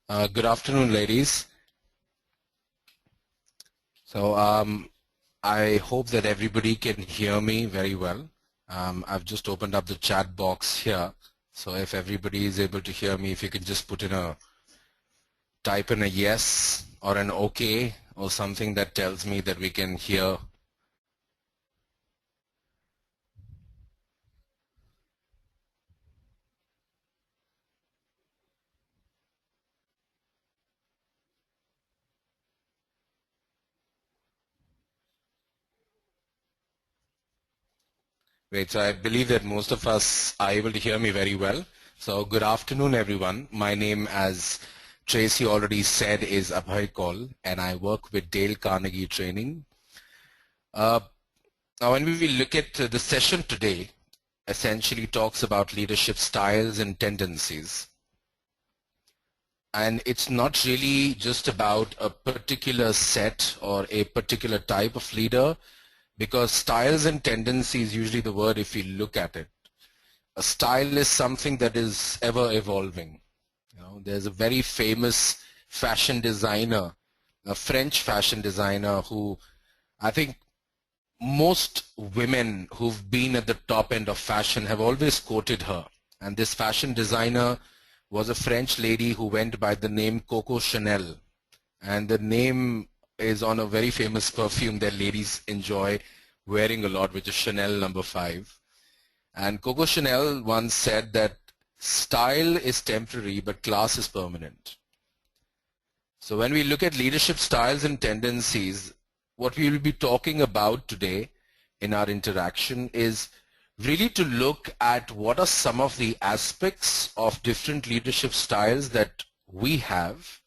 Good afternoon, ladies. So I hope that everybody can hear me very well. I've just opened up the chat box here. So if everybody is able to hear me, if you can just type in a yes or an okay or something that tells me that we can hear. Great, so I believe that most of us are able to hear me very well. So good afternoon, everyone. My name, as Tracy already said, is Abhay Kaul, and I work with Dale Carnegie Training. Now, when we look at the session today, essentially talks about leadership styles and tendencies. And it's not really just about a particular set or a particular type of leader, because styles and tendencies, usually the word, if you look at it, a style is something that is ever evolving. There's a very famous fashion designer, a French fashion designer, who I think most women who've been at the top end of fashion have always quoted her. And this fashion designer was a French lady who went by the name Coco Chanel. And the name is on a very famous perfume that ladies enjoy wearing a lot, which is Chanel No. 5. And Coco Chanel once said that style is temporary, but class is permanent. So when we look at leadership styles and tendencies, what we will be talking about today in our interaction is really to look at what are some of the aspects of different leadership styles that we have.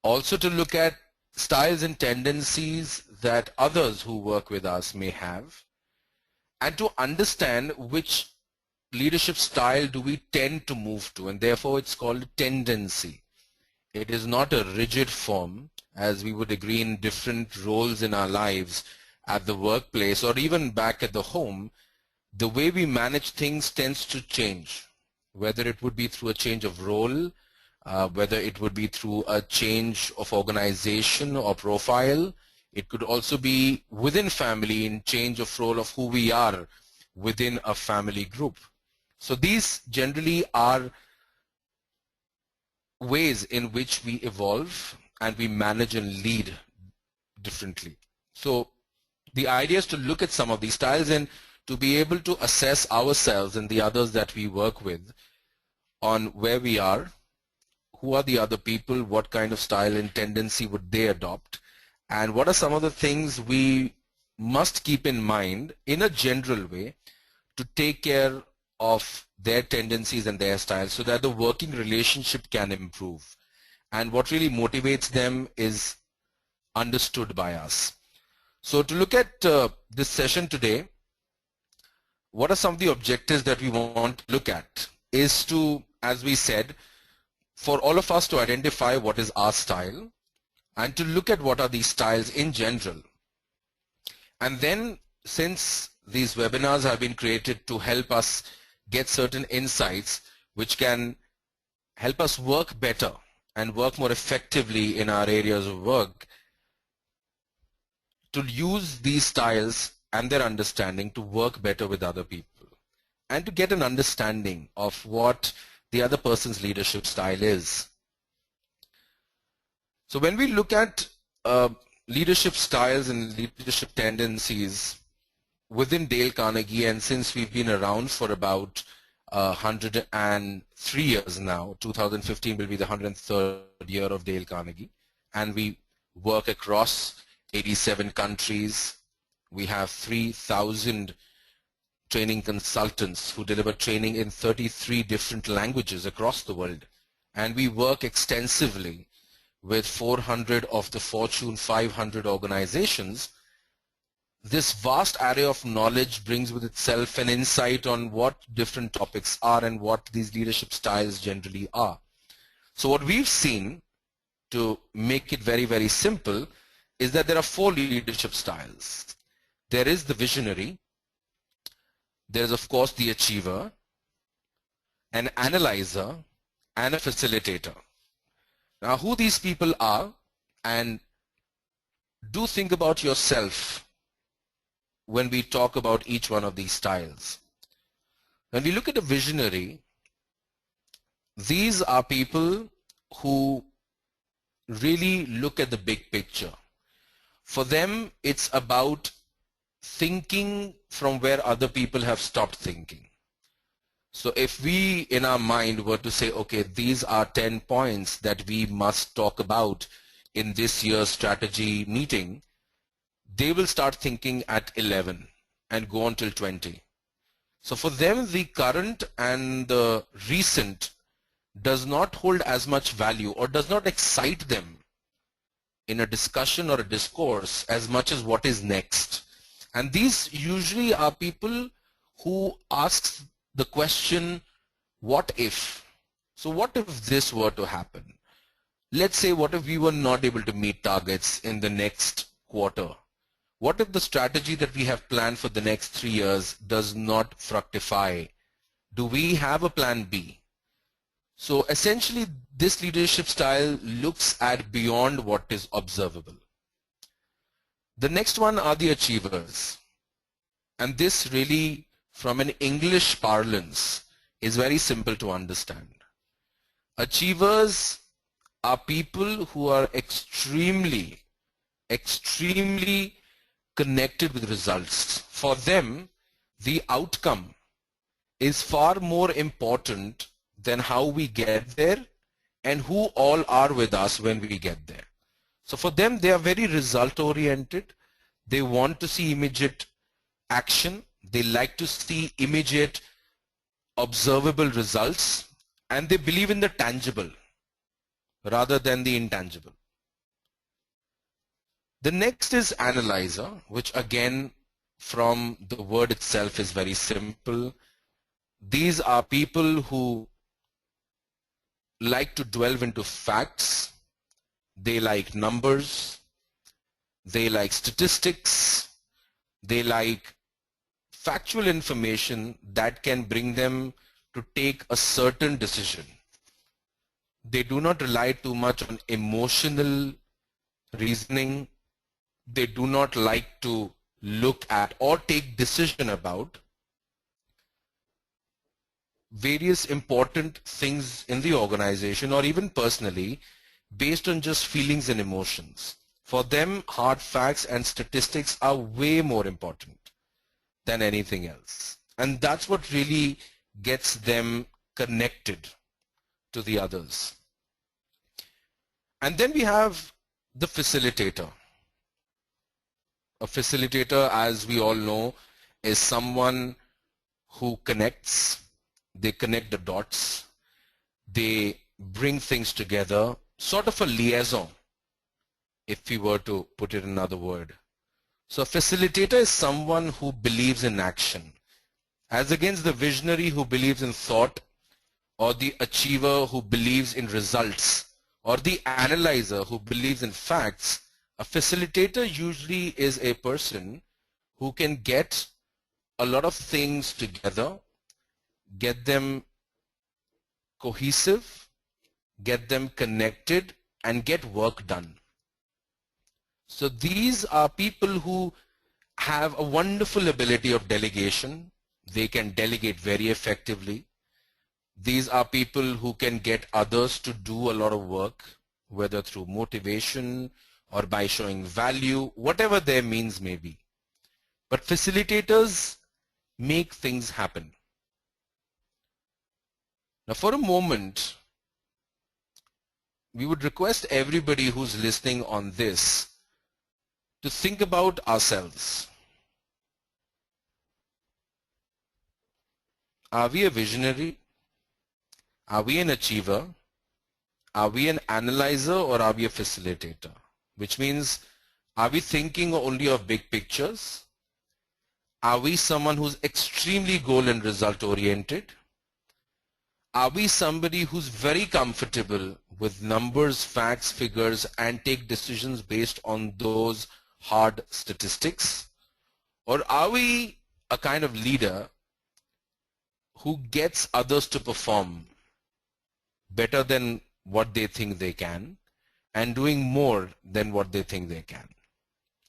Also to look at styles and tendencies that others who work with us may have, and to understand which leadership style do we tend to move to, and therefore it's called tendency. It is not a rigid form, as we would agree in different roles in our lives at the workplace or even back at the home. The way we manage things tends to change, whether it would be through a change of role, whether it would be through a change of organization or profile. It could also be within family in change of role of who we are within a family group. So these generally are ways in which we evolve and we manage and lead differently. So the idea is to look at some of these styles and to be able to assess ourselves and the others that we work with on where we are, who are the other people, what kind of style and tendency would they adopt, and what are some of the things we must keep in mind in a general way to take care of their tendencies and their styles so that the working relationship can improve. And what really motivates them is understood by us. So to look at this session today, what are some of the objectives that we want to look at is to, as we said, for all of us to identify what is our style and to look at what are these styles in general. And then, since these webinars have been created to help us get certain insights which can help us work better and work more effectively in our areas of work, to use these styles and their understanding to work better with other people and to get an understanding of what the other person's leadership style is. So when we look at leadership styles and leadership tendencies within Dale Carnegie, and since we've been around for about 103 years now, 2015 will be the 103rd year of Dale Carnegie, and we work across 87 countries. We have 3,000 training consultants who deliver training in 33 different languages across the world, and we work extensively with 400 of the Fortune 500 organizations. This vast array of knowledge brings with itself an insight on what different topics are and what these leadership styles generally are. So what we've seen, to make it very, very simple, is that there are 4 leadership styles. There is the visionary, there is of course the achiever, an analyzer, and a facilitator. Now, who these people are, and do think about yourself when we talk about each one of these styles. When we look at a visionary, these are people who really look at the big picture. For them, it's about thinking from where other people have stopped thinking. So if we in our mind were to say, okay, these are 10 points that we must talk about in this year's strategy meeting, they will start thinking at 11 and go on till 20. So for them, the current and the recent does not hold as much value or does not excite them in a discussion or a discourse as much as what is next. And these usually are people who ask the question, what if? So what if this were to happen? Let's say, what if we were not able to meet targets in the next quarter? What if the strategy that we have planned for the next 3 years does not fructify? Do we have a plan B? So essentially, this leadership style looks at beyond what is observable. The next one are the achievers. And this really, from an English parlance, is very simple to understand. Achievers are people who are extremely connected with results. For them, the outcome is far more important than how we get there and who all are with us when we get there. So for them, they are very result oriented. They want to see immediate action. They like to see immediate observable results, and they believe in the tangible rather than the intangible. The next is analyzer, which again from the word itself is very simple. These are people who like to delve into facts. They like numbers. They like statistics. They like factual information that can bring them to take a certain decision. They do not rely too much on emotional reasoning. They do not like to look at or take decision about various important things in the organization or even personally based on just feelings and emotions. For them, hard facts and statistics are way more important than anything else. And that's what really gets them connected to the others. And then we have the facilitator. A facilitator, as we all know, is someone who connects. They connect the dots. They bring things together, sort of a liaison, if we were to put it in another word. So a facilitator is someone who believes in action, as against the visionary who believes in thought, or the achiever who believes in results, or the analyzer who believes in facts. A facilitator usually is a person who can get a lot of things together, get them cohesive, get them connected, and get work done. So these are people who have a wonderful ability of delegation. They can delegate very effectively. These are people who can get others to do a lot of work, whether through motivation or by showing value, whatever their means may be. But facilitators make things happen. Now for a moment, we would request everybody who's listening on this to think about ourselves. Are we a visionary? Are we an achiever? Are we an analyzer, or are we a facilitator? Which means, are we thinking only of big pictures? Are we someone who's extremely goal and result oriented? Are we somebody who's very comfortable with numbers, facts, figures, and take decisions based on those hard statistics? Or are we a kind of leader who gets others to perform better than what they think they can and doing more than what they think they can.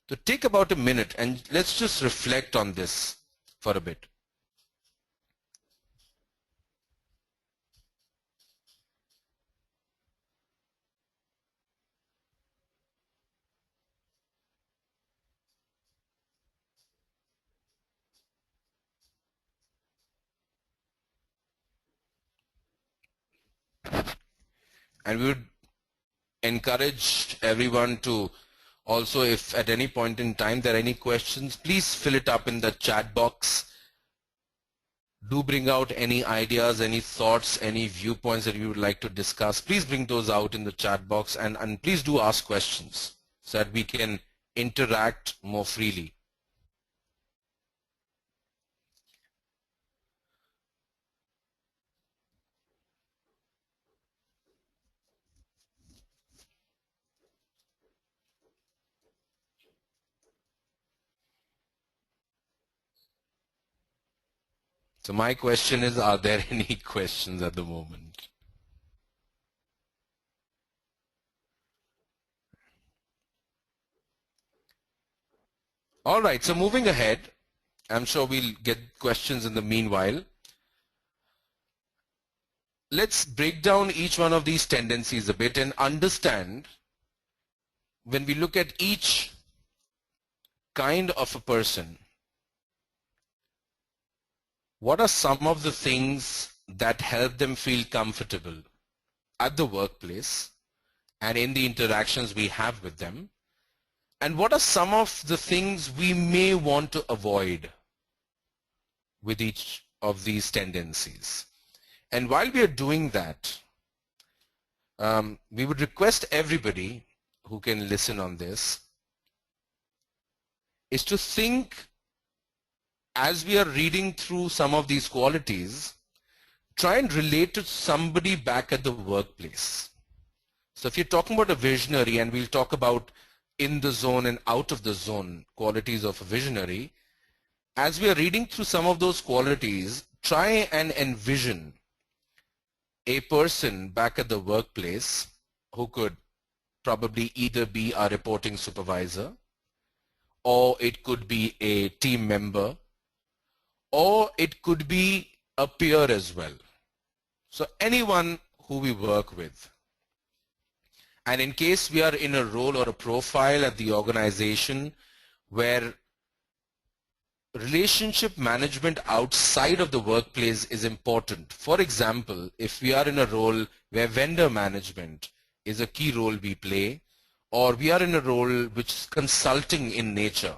So take about a minute and let's just reflect on this for a bit. And we would encourage everyone to also, if at any point in time there are any questions, please fill it up in the chat box. Do bring out any ideas, any thoughts, any viewpoints that you would like to discuss. Please bring those out in the chat box, and please do ask questions so that we can interact more freely. So my question is, are there any questions at the moment? All right, so moving ahead, I'm sure we'll get questions in the meanwhile. Let's break down each one of these tendencies a bit and understand, when we look at each kind of a person, what are some of the things that help them feel comfortable at the workplace and in the interactions we have with them? And what are some of the things we may want to avoid with each of these tendencies? And while we are doing that, we would request everybody who can listen on this is to think, as we are reading through some of these qualities, try and relate to somebody back at the workplace. So if you're talking about a visionary, and we'll talk about in the zone and out of the zone qualities of a visionary, as we are reading through some of those qualities, try and envision a person back at the workplace who could probably either be a reporting supervisor, or it could be a team member, or it could be a peer as well. So anyone who we work with. And in case we are in a role or a profile at the organization where relationship management outside of the workplace is important. For example, if we are in a role where vendor management is a key role we play, or we are in a role which is consulting in nature,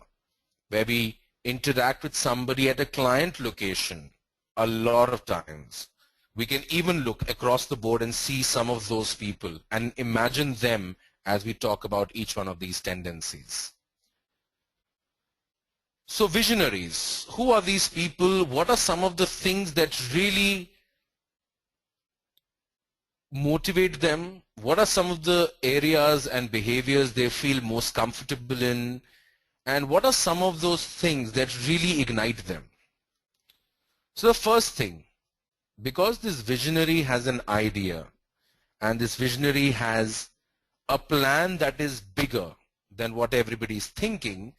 where we interact with somebody at a client location a lot of times, we can even look across the board and see some of those people and imagine them as we talk about each one of these tendencies. So visionaries, who are these people? What are some of the things that really motivate them? What are some of the areas and behaviors they feel most comfortable in? And what are some of those things that really ignite them? So the first thing, because this visionary has an idea and this visionary has a plan that is bigger than what everybody is thinking,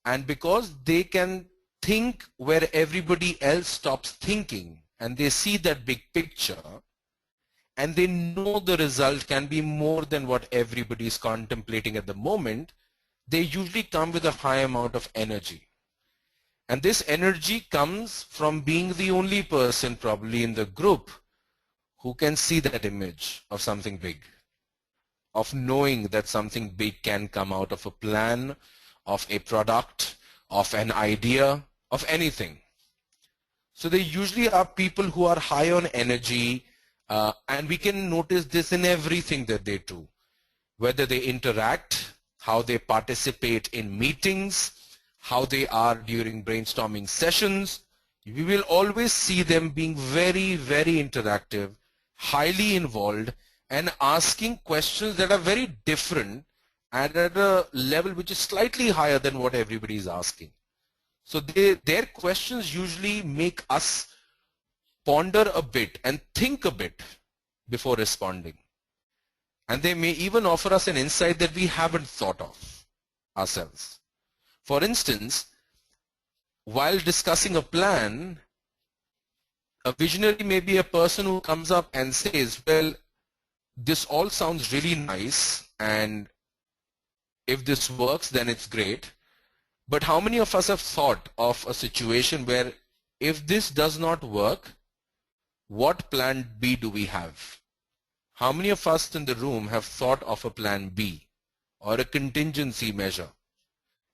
and because they can think where everybody else stops thinking, and they see that big picture, and they know the result can be more than what everybody is contemplating at the moment, they usually come with a high amount of energy. And this energy comes from being the only person probably in the group who can see that image of something big, of knowing that something big can come out of a plan, of a product, of an idea, of anything. So they usually are people who are high on energy, and we can notice this in everything that they do, whether they interact, how they participate in meetings, how they are during brainstorming sessions. We will always see them being very, very interactive, highly involved, and asking questions that are very different and at a level which is slightly higher than what everybody is asking. So their questions usually make us ponder a bit and think a bit before responding. And they may even offer us an insight that we haven't thought of ourselves. For instance, while discussing a plan, a visionary may be a person who comes up and says, well, this all sounds really nice, and if this works, then it's great. But how many of us have thought of a situation where if this does not work, what plan B do we have? How many of us in the room have thought of a plan B or a contingency measure?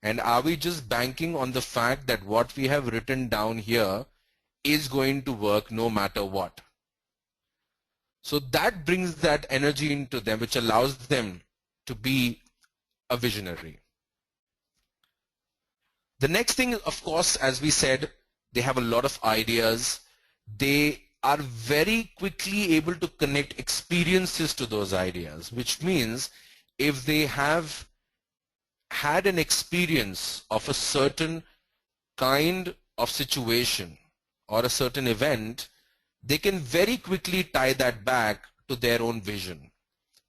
And are we just banking on the fact that what we have written down here is going to work no matter what? So that brings that energy into them, which allows them to be a visionary. The next thing, of course, as we said, they have a lot of ideas. They are very quickly able to connect experiences to those ideas, which means if they have had an experience of a certain kind of situation or a certain event, they can very quickly tie that back to their own vision.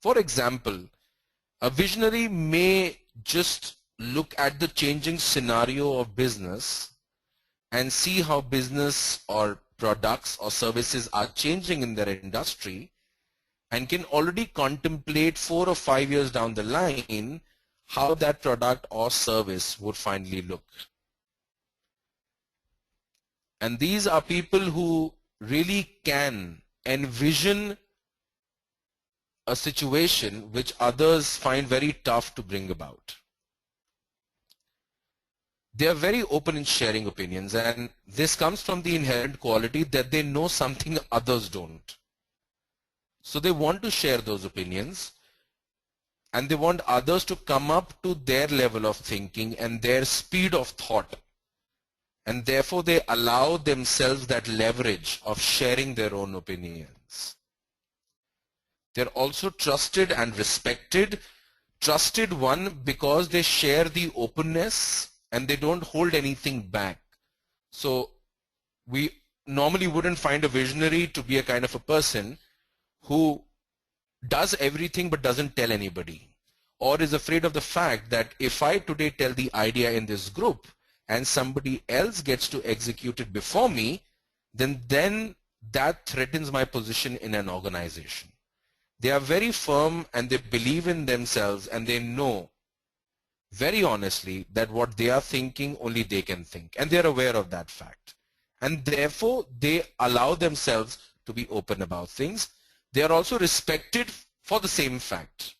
For example, a visionary may just look at the changing scenario of business and see how business or products or services are changing in their industry, and can already contemplate 4 or 5 years down the line how that product or service would finally look. And these are people who really can envision a situation which others find very tough to bring about. They are very open in sharing opinions, and this comes from the inherent quality that they know something others don't. So they want to share those opinions, and they want others to come up to their level of thinking and their speed of thought. And therefore they allow themselves that leverage of sharing their own opinions. They're also trusted and respected. Trusted, one, because they share the openness and they don't hold anything back. So we normally wouldn't find a visionary to be a kind of a person who does everything but doesn't tell anybody, or is afraid of the fact that if I today tell the idea in this group and somebody else gets to execute it before me, then that threatens my position in an organization. They are very firm and they believe in themselves, and they know very honestly that what they are thinking only they can think, and they are aware of that fact, and therefore they allow themselves to be open about things. They are also respected for the same fact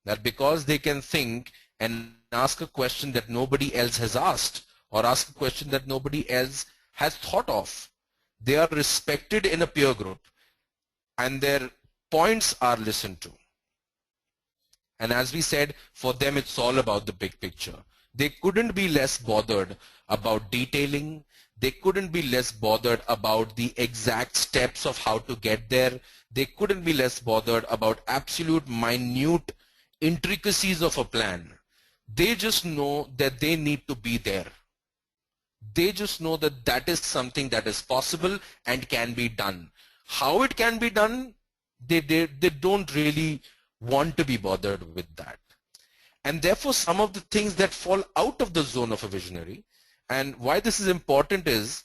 that because they can think and ask a question that nobody else has asked, or ask a question that nobody else has thought of, they are respected in a peer group and their points are listened to. And as we said, for them it's all about the big picture. They couldn't be less bothered about detailing. They couldn't be less bothered about the exact steps of how to get there. They couldn't be less bothered about absolute minute intricacies of a plan. They just know that they need to be there. They just know that that is something that is possible and can be done. How it can be done, they don't really want to be bothered with that. And therefore some of the things that fall out of the zone of a visionary, and why this is important is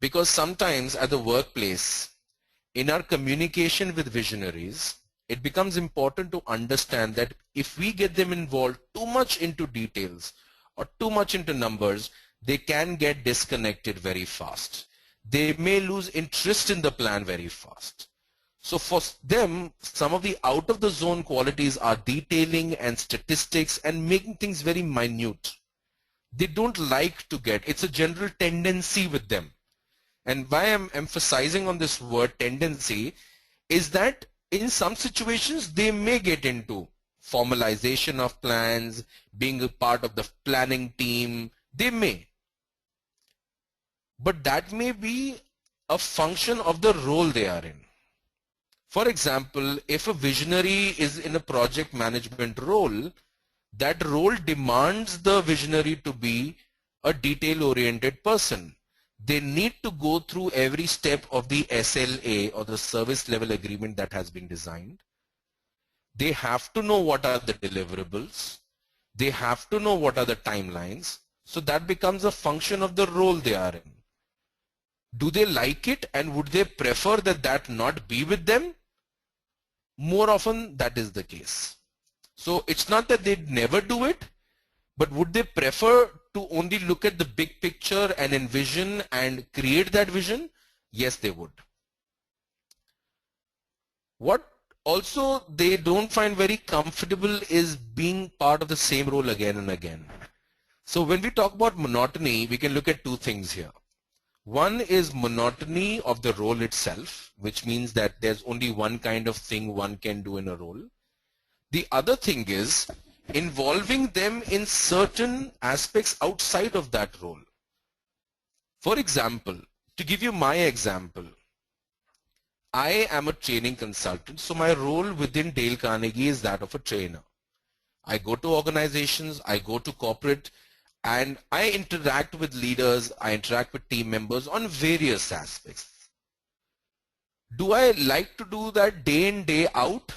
because sometimes at the workplace, in our communication with visionaries, it becomes important to understand that if we get them involved too much into details or too much into numbers, they can get disconnected very fast. They may lose interest in the plan very fast. So for them, some of the out of the zone qualities are detailing and statistics and making things very minute. They don't like to get, it's a general tendency with them. And why I'm emphasizing on this word tendency is that in some situations they may get into formalization of plans, being a part of the planning team, they may. But that may be a function of the role they are in. For example, if a visionary is in a project management role, that role demands the visionary to be a detail-oriented person. They need to go through every step of the SLA or the service level agreement that has been designed. They have to know what are the deliverables. They have to know what are the timelines. So that becomes a function of the role they are in. Do they like it, and would they prefer that not be with them? More often that is the case. So it's not that they'd never do it, but would they prefer to only look at the big picture and envision and create that vision? Yes, they would. What also they don't find very comfortable is being part of the same role again and again. So when we talk about monotony, we can look at two things here. One is monotony of the role itself, which means that there's only one kind of thing one can do in a role. The other thing is involving them in certain aspects outside of that role. For example, to give you my example, I am a training consultant, so my role within Dale Carnegie is that of a trainer. I go to organizations, I go to corporate, and I interact with leaders, I interact with team members on various aspects. Do I like to do that day in, day out?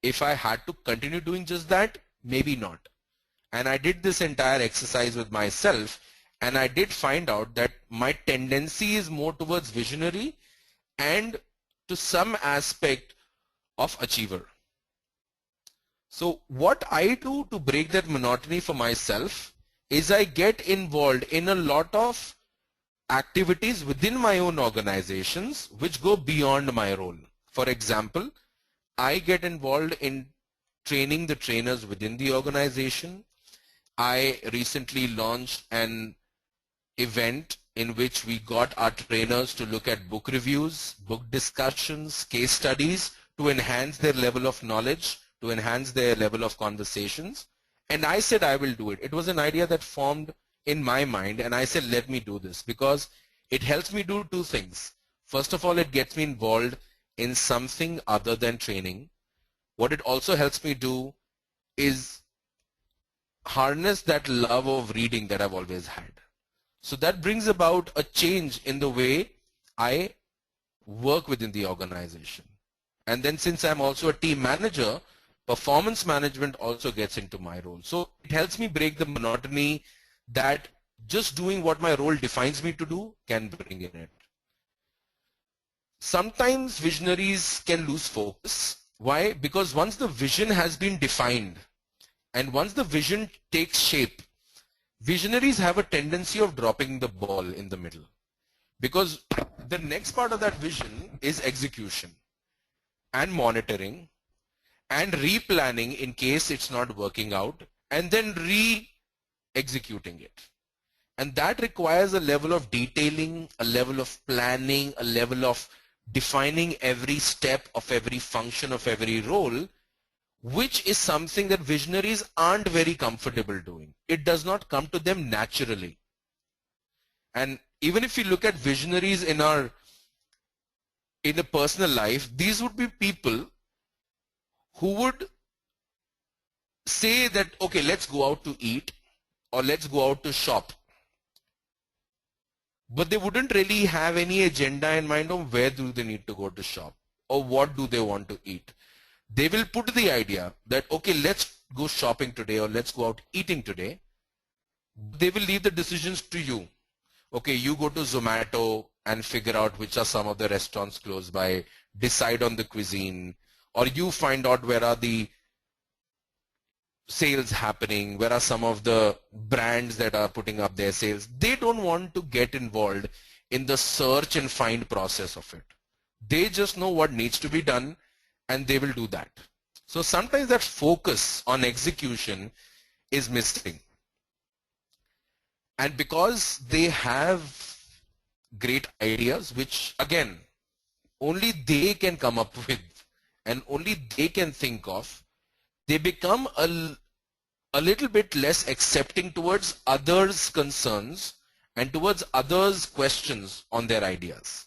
If I had to continue doing just that, maybe not. And I did this entire exercise with myself, and I did find out that my tendency is more towards visionary and to some aspect of achiever. So what I do to break that monotony for myself is I get involved in a lot of activities within my own organizations which go beyond my role. For example, I get involved in training the trainers within the organization. I recently launched an event in which we got our trainers to look at book reviews, book discussions, case studies to enhance their level of knowledge, to enhance their level of conversations. And I said I will do it. It was an idea that formed in my mind, and I said let me do this because it helps me do two things. First of all, it gets me involved in something other than training. What it also helps me do is harness that love of reading that I've always had. So that brings about a change in the way I work within the organization. And then since I'm also a team manager, performance management also gets into my role. So it helps me break the monotony that just doing what my role defines me to do can bring in it. Sometimes visionaries can lose focus. Why? Because once the vision has been defined and once the vision takes shape, visionaries have a tendency of dropping the ball in the middle, because the next part of that vision is execution and monitoring and replanning in case it's not working out, and then re-executing it. And that requires a level of detailing, a level of planning, a level of defining every step of every function of every role, which is something that visionaries aren't very comfortable doing. It does not come to them naturally. And even if you look at visionaries in a personal life, these would be people who would say that, okay, let's go out to eat or let's go out to shop. But they wouldn't really have any agenda in mind of where do they need to go to shop or what do they want to eat. They will put the idea that, okay, let's go shopping today or let's go out eating today. They will leave the decisions to you. Okay, you go to Zomato and figure out which are some of the restaurants close by, decide on the cuisine, or you find out where are the sales happening, where are some of the brands that are putting up their sales. They don't want to get involved in the search and find process of it. They just know what needs to be done and they will do that. So sometimes that focus on execution is missing. And because they have great ideas, which again, only they can come up with and only they can think of, they become a little bit less accepting towards others' concerns and towards others' questions on their ideas.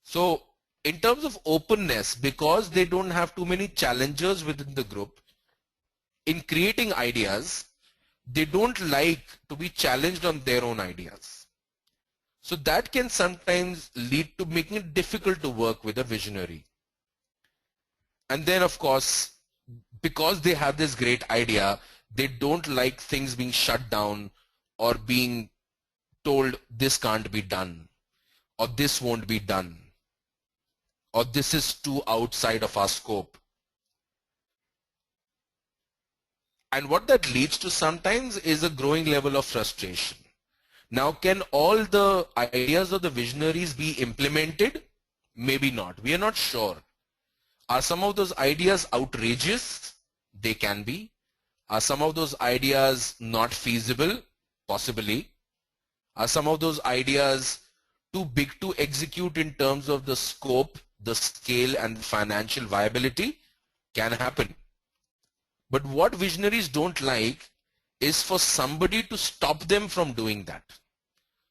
So in terms of openness, because they don't have too many challengers within the group, in creating ideas, they don't like to be challenged on their own ideas. So that can sometimes lead to making it difficult to work with a visionary. And then of course, because they have this great idea, they don't like things being shut down or being told this can't be done, or this won't be done, or this is too outside of our scope. And what that leads to sometimes is a growing level of frustration. Now, can all the ideas of the visionaries be implemented? Maybe not. We are not sure. Are some of those ideas outrageous? They can be. Are some of those ideas not feasible? Possibly. Are some of those ideas too big to execute in terms of the scope, the scale, and the financial viability? Can happen. But what visionaries don't like is for somebody to stop them from doing that.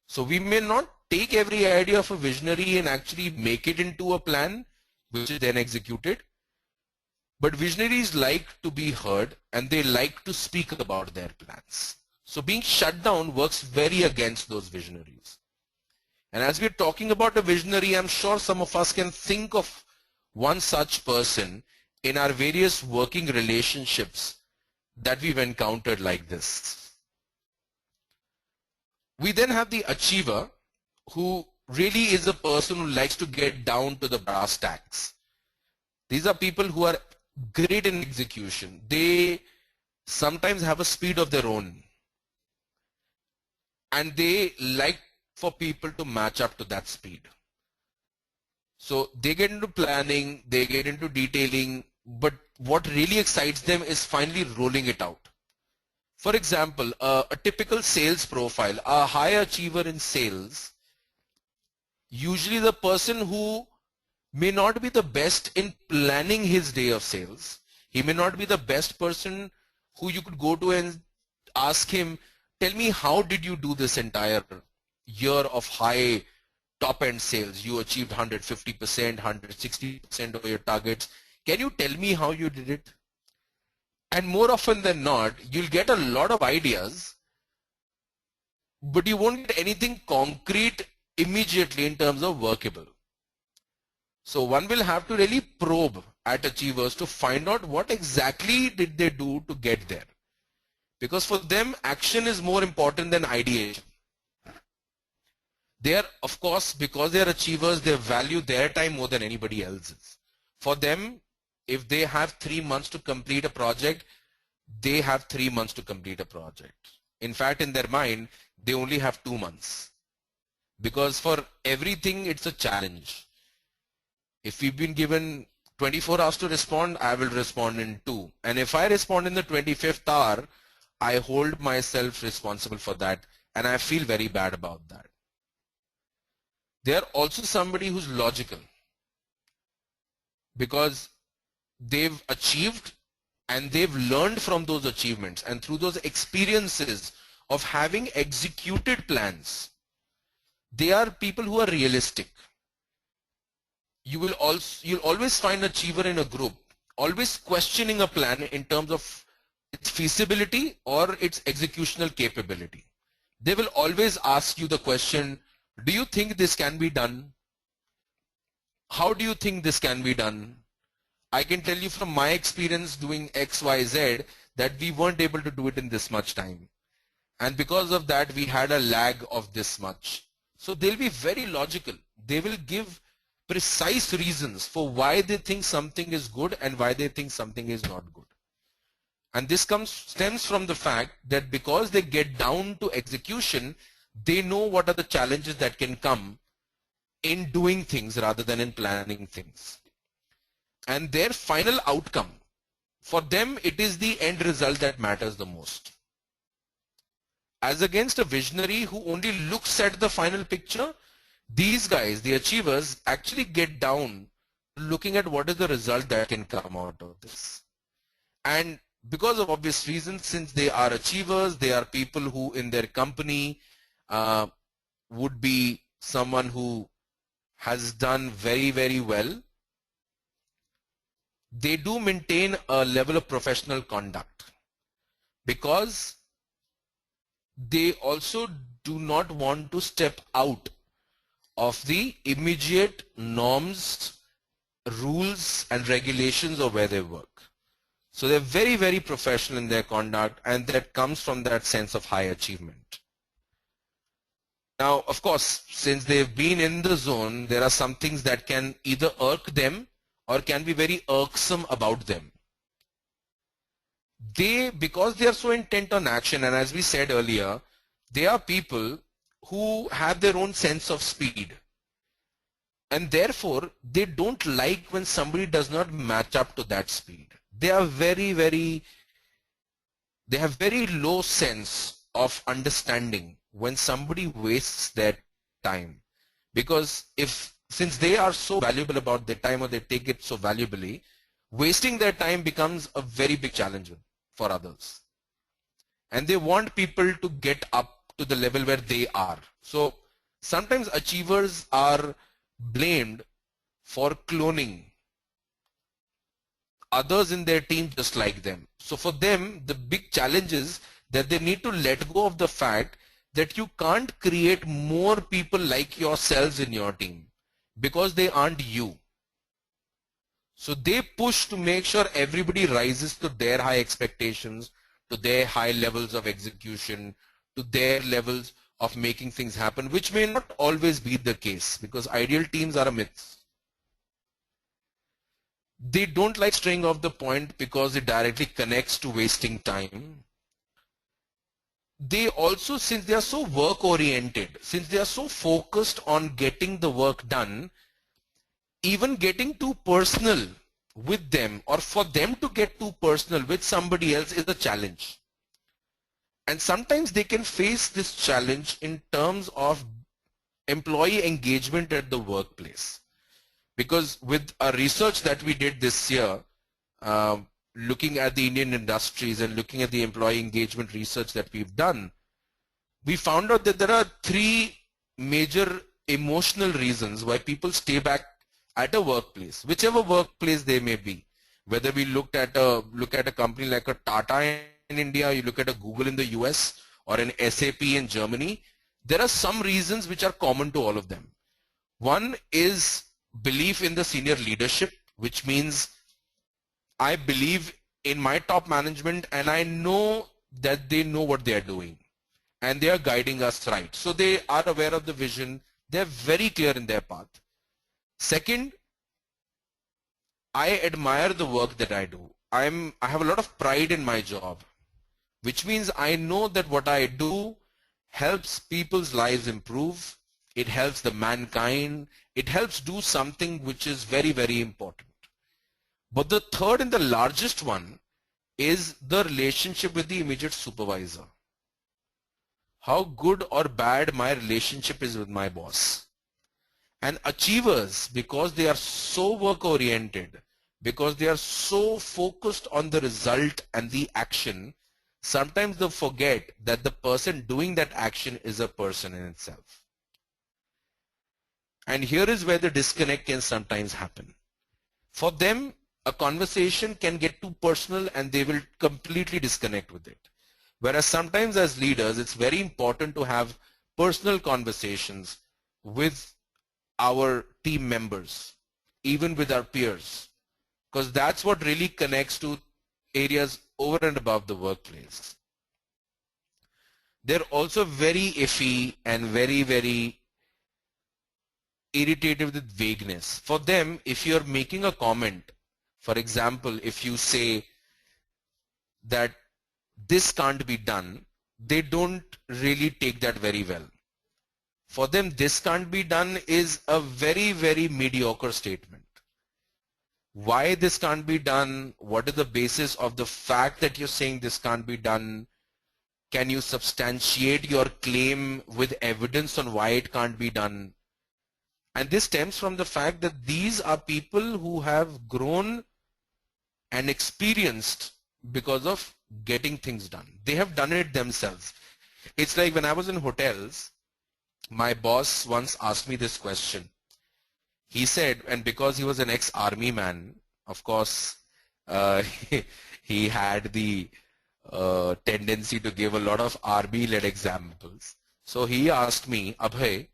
So we may not take every idea of a visionary and actually make it into a plan, which is then executed. But visionaries like to be heard and they like to speak about their plans. So being shut down works very against those visionaries. And as we're talking about a visionary, I'm sure some of us can think of one such person in our various working relationships that we've encountered like this. We then have the achiever, who really is a person who likes to get down to the brass tacks. These are people who are great in execution. They sometimes have a speed of their own, and they like for people to match up to that speed. So they get into planning, they get into detailing, but what really excites them is finally rolling it out. For example, a typical sales profile, a high achiever in sales, usually the person who may not be the best in planning his day of sales. He may not be the best person who you could go to and ask him, tell me, how did you do this entire year of high top-end sales? You achieved 150%, 160% of your targets. Can you tell me how you did it? And more often than not, you'll get a lot of ideas, but you won't get anything concrete immediately in terms of workable. So one will have to really probe at achievers to find out what exactly did they do to get there. Because for them, action is more important than ideation. They are, of course, because they are achievers, they value their time more than anybody else's. For them, if they have 3 months to complete a project, they have 3 months to complete a project. In fact, in their mind, they only have 2 months. Because for everything, it's a challenge. If we've been given 24 hours to respond, I will respond in 2. And if I respond in the 25th hour, I hold myself responsible for that. And I feel very bad about that. They're also somebody who's logical, because they've achieved and they've learned from those achievements, and through those experiences of having executed plans, they are people who are realistic. You'll always find an achiever in a group always questioning a plan in terms of its feasibility or its executional capability. They will always ask you the question, do you think this can be done? How do you think this can be done? I can tell you from my experience doing X, Y, Z that we weren't able to do it in this much time. And because of that, we had a lag of this much. So they'll be very logical. They will give precise reasons for why they think something is good and why they think something is not good. And this stems from the fact that because they get down to execution, they know what are the challenges that can come in doing things rather than in planning things. And their final outcome, for them, it is the end result that matters the most. As against a visionary who only looks at the final picture, these guys, the achievers, actually get down looking at what is the result that can come out of this. And because of obvious reasons, since they are achievers, they are people who in their company would be someone who has done very, very well. They do maintain a level of professional conduct because they also do not want to step out of the immediate norms rules and regulations of where they work. So they're very, very professional in their conduct, and that comes from that sense of high achievement. Now, of course, since they've been in the zone, there are some things that can either irk them or can be very irksome about them. Because they are so intent on action, and as we said earlier, they are people who have their own sense of speed. And therefore, they don't like when somebody does not match up to that speed. They have very low sense of understanding when somebody wastes their time. Because since they are so valuable about their time, or they take it so valuably, wasting their time becomes a very big challenge for others. And they want people to get up to the level where they are. So sometimes achievers are blamed for cloning others in their team just like them. So for them, the big challenge is that they need to let go of the fact that you can't create more people like yourselves in your team because they aren't you. So they push to make sure everybody rises to their high expectations, to their high levels of execution, to their levels of making things happen, which may not always be the case because ideal teams are a myth. They don't like straying off the point because it directly connects to wasting time. They also, since they are so work oriented, since they are so focused on getting the work done, even getting too personal with them, or for them to get too personal with somebody else, is a challenge. And sometimes they can face this challenge in terms of employee engagement at the workplace. Because with a research that we did this year, looking at the Indian industries and looking at the employee engagement research that we've done, we found out that there are 3 major emotional reasons why people stay back at a workplace, whichever workplace they may be. Whether we look at a company like a Tata in India, you look at a Google in the US, or an SAP in Germany, there are some reasons which are common to all of them. One is belief in the senior leadership, which means I believe in my top management and I know that they know what they are doing and they are guiding us right. So they are aware of the vision. They're very clear in their path. Second, I admire the work that I do. I have a lot of pride in my job, which means I know that what I do helps people's lives improve. It helps the mankind. It helps do something which is very, very important. But the third and the largest one is the relationship with the immediate supervisor. How good or bad my relationship is with my boss. And achievers, because they are so work oriented, because they are so focused on the result and the action, sometimes they forget that the person doing that action is a person in itself. And here is where the disconnect can sometimes happen. For them, a conversation can get too personal and they will completely disconnect with it. Whereas sometimes as leaders, it's very important to have personal conversations with our team members, even with our peers, because that's what really connects to areas over and above the workplace. They're also very iffy and very, very irritated with vagueness. For them, if you're making a comment, for example, if you say that this can't be done, they don't really take that very well. For them, this can't be done is a very, very mediocre statement. Why this can't be done? What is the basis of the fact that you're saying this can't be done? Can you substantiate your claim with evidence on why it can't be done? And this stems from the fact that these are people who have grown and experienced because of getting things done. They have done it themselves. It's like when I was in hotels, my boss once asked me this question. He said, and because he was an ex-army man, of course, he had the tendency to give a lot of army-led examples. So he asked me, Abhay,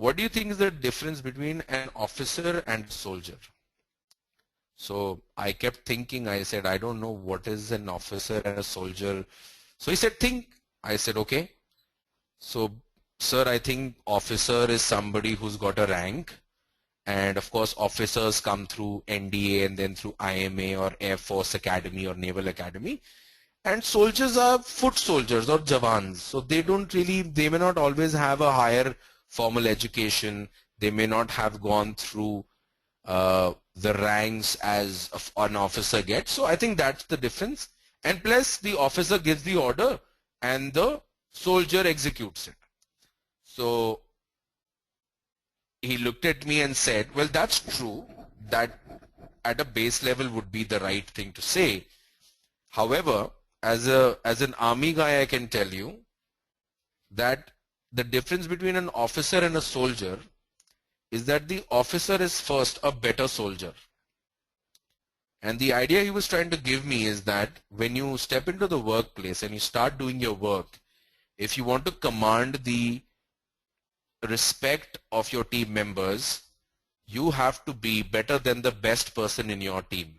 what do you think is the difference between an officer and a soldier? So I kept thinking, I said, I don't know what is an officer and a soldier. So he said, think. I said, okay. So, sir, I think officer is somebody who's got a rank. And of course, officers come through NDA and then through IMA or Air Force Academy or Naval Academy. And soldiers are foot soldiers or Jawans. So they don't really, they may not always have a higher formal education. They may not have gone through the ranks as an officer gets. So I think that's the difference. And plus the officer gives the order and the soldier executes it. So he looked at me and said, well, that's true. That at a base level would be the right thing to say. However, as an army guy, I can tell you that the difference between an officer and a soldier is that the officer is first a better soldier. And the idea he was trying to give me is that when you step into the workplace and you start doing your work, if you want to command the respect of your team members, you have to be better than the best person in your team.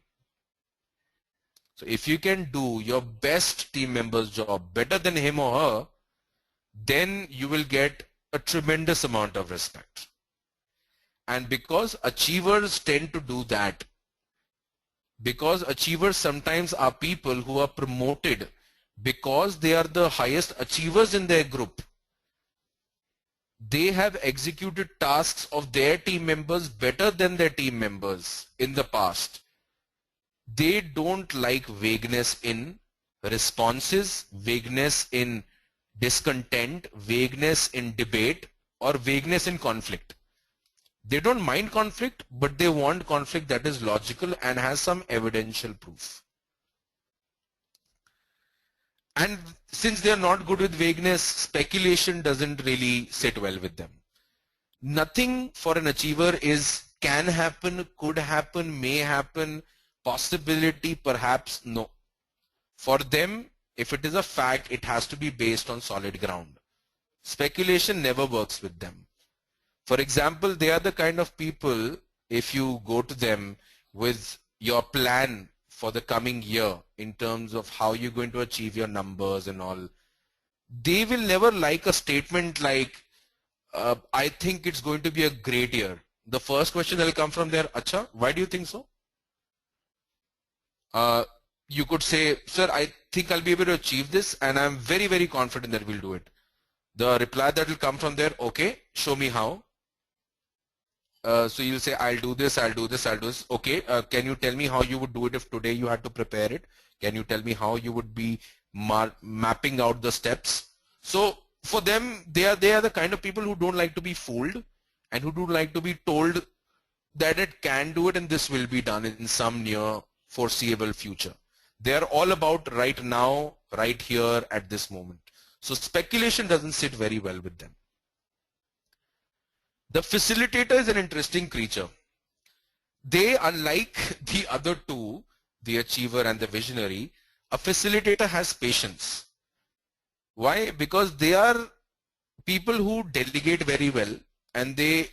So if you can do your best team member's job better than him or her, then you will get a tremendous amount of respect. And because achievers tend to do that, because achievers sometimes are people who are promoted because they are the highest achievers in their group, they have executed tasks of their team members better than their team members in the past. They don't like vagueness in responses, vagueness in discontent, vagueness in debate, or vagueness in conflict. They don't mind conflict, but they want conflict that is logical and has some evidential proof. And since they are not good with vagueness, speculation doesn't really sit well with them. Nothing for an achiever is can happen, could happen, may happen, possibility, perhaps, no. For them, if it is a fact, it has to be based on solid ground. Speculation never works with them. For example, they are the kind of people, if you go to them with your plan for the coming year in terms of how you're going to achieve your numbers and all, they will never like a statement like, I think it's going to be a great year. The first question that will come from there, Acha, why do you think so? You could say, sir, I think I'll be able to achieve this and I'm very, very confident that we'll do it. The reply that will come from there, okay, show me how. So you'll say, I'll do this, I'll do this, I'll do this. Okay, can you tell me how you would do it if today you had to prepare it? Can you tell me how you would be mapping out the steps? So for them, they are the kind of people who don't like to be fooled and who don't like to be told that it can do it and this will be done in some near foreseeable future. They are all about right now, right here at this moment. So speculation doesn't sit very well with them. The facilitator is an interesting creature. They, unlike the other two, the achiever and the visionary, a facilitator has patience. Why? Because they are people who delegate very well and they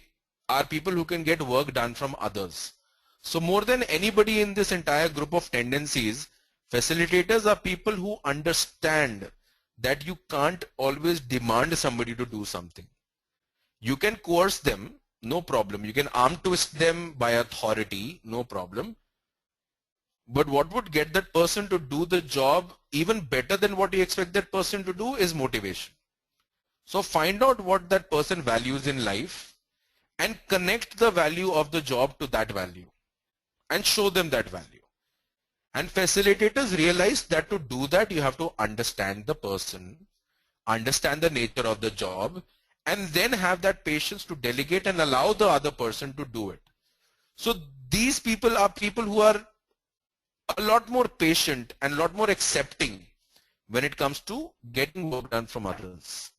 are people who can get work done from others. So more than anybody in this entire group of tendencies, facilitators are people who understand that you can't always demand somebody to do something. You can coerce them, no problem. You can arm twist them by authority, no problem. But what would get that person to do the job even better than what you expect that person to do is motivation. So find out what that person values in life and connect the value of the job to that value and show them that value. And facilitators realize that to do that, you have to understand the person, understand the nature of the job, and then have that patience to delegate and allow the other person to do it. So these people are people who are a lot more patient and a lot more accepting when it comes to getting work done from others.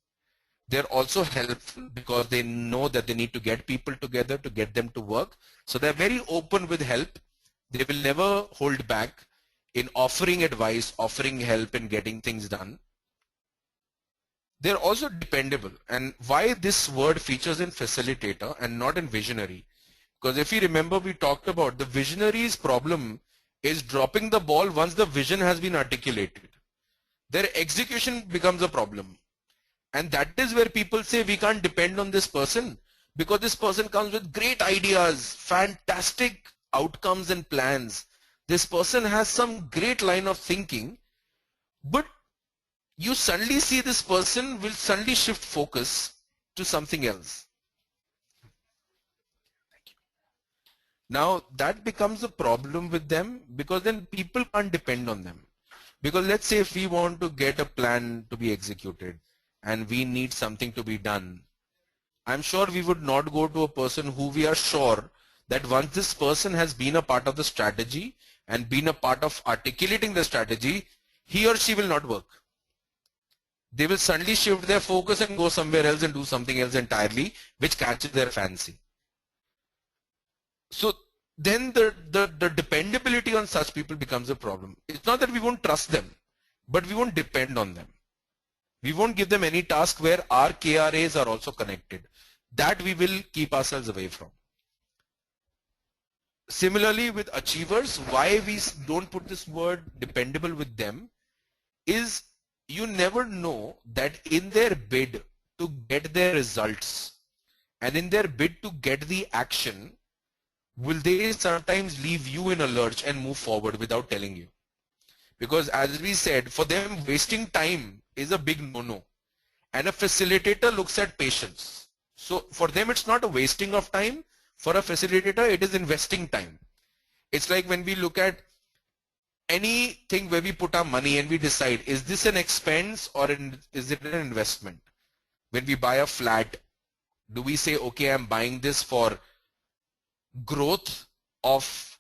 They're also helpful because they know that they need to get people together to get them to work. So they're very open with help. They will never hold back in offering advice, offering help in getting things done. They're also dependable. And why this word features in facilitator and not in visionary? Because if you remember, we talked about the visionary's problem is dropping the ball once the vision has been articulated. Their execution becomes a problem. And that is where people say we can't depend on this person because this person comes with great ideas, fantastic outcomes and plans. This person has some great line of thinking, but you suddenly see this person will suddenly shift focus to something else. Now that becomes a problem with them because then people can't depend on them. Because let's say if we want to get a plan to be executed and we need something to be done, I'm sure we would not go to a person who we are sure that once this person has been a part of the strategy and been a part of articulating the strategy, he or she will not work. They will suddenly shift their focus and go somewhere else and do something else entirely, which catches their fancy. So then the dependability on such people becomes a problem. It's not that we won't trust them, but we won't depend on them. We won't give them any task where our KRAs are also connected. That we will keep ourselves away from. Similarly with achievers, why we don't put this word dependable with them is you never know that in their bid to get their results and in their bid to get the action, will they sometimes leave you in a lurch and move forward without telling you? Because as we said, for them wasting time is a big no-no. And a facilitator looks at patience. So for them it's not a wasting of time. For a facilitator it is investing time. It's like when we look at anything where we put our money and we decide, is this an expense or is it an investment? When we buy a flat, do we say, okay, I'm buying this for growth of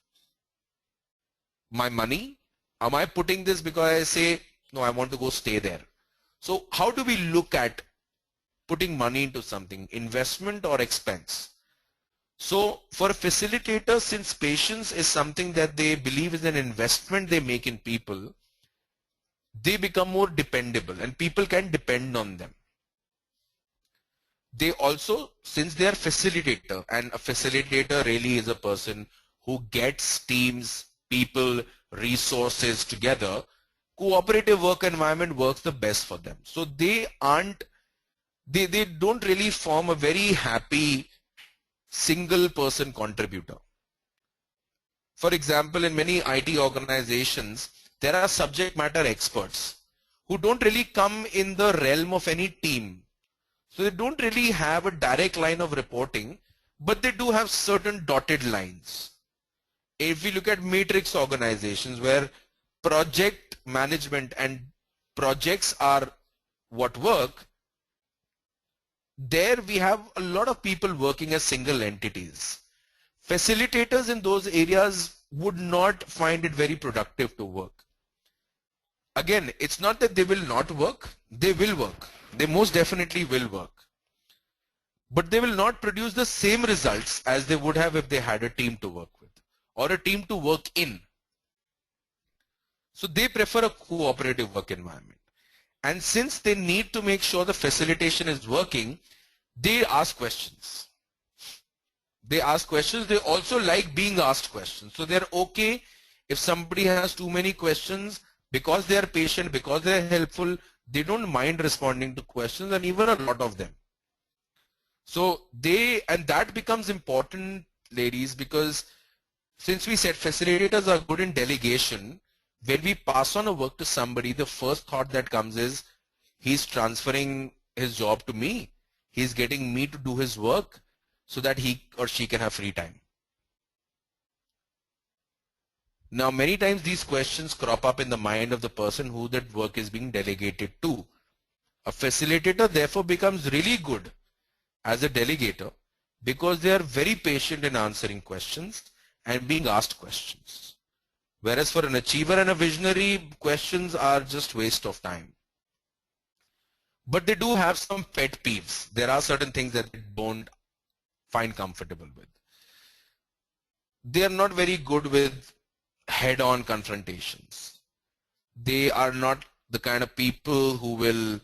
my money? Am I putting this because I say, no, I want to go stay there? So how do we look at putting money into something, investment or expense? So for a facilitator, since patience is something that they believe is an investment they make in people, they become more dependable and people can depend on them. They also, since they are facilitator, and a facilitator really is a person who gets teams, people, resources together, cooperative work environment works the best for them. So they don't really form a very happy single person contributor. For example, in many IT organizations, there are subject matter experts who don't really come in the realm of any team. So they don't really have a direct line of reporting, but they do have certain dotted lines. If we look at matrix organizations where project management and projects are what work, there we have a lot of people working as single entities. Facilitators in those areas would not find it very productive to work. Again, it's not that they will not work, they will work. They most definitely will work. But they will not produce the same results as they would have if they had a team to work with or a team to work in. So they prefer a cooperative work environment. And since they need to make sure the facilitation is working, they ask questions. They ask questions. They also like being asked questions. So they're okay if somebody has too many questions, because they are patient, because they're helpful, they don't mind responding to questions, and even a lot of them. So and that becomes important, ladies, because since we said facilitators are good in delegation, when we pass on a work to somebody, the first thought that comes is, he's transferring his job to me. He's getting me to do his work so that he or she can have free time. Now, many times these questions crop up in the mind of the person who that work is being delegated to. A facilitator therefore becomes really good as a delegator because they are very patient in answering questions and being asked questions. Whereas for an achiever and a visionary, questions are just waste of time. But they do have some pet peeves. There are certain things that they don't find comfortable with. They are not very good with head-on confrontations. They are not the kind of people who will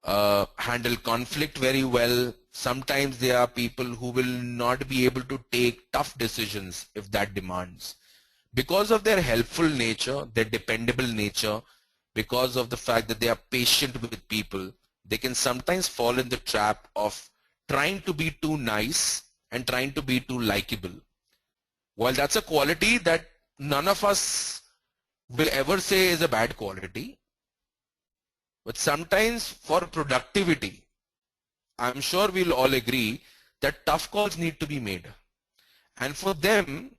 handle conflict very well. Sometimes there are people who will not be able to take tough decisions if that demands. Because of their helpful nature, their dependable nature, because of the fact that they are patient with people, they can sometimes fall in the trap of trying to be too nice and trying to be too likable. While that's a quality that none of us will ever say is a bad quality, but sometimes for productivity, I'm sure we'll all agree that tough calls need to be made. And for them,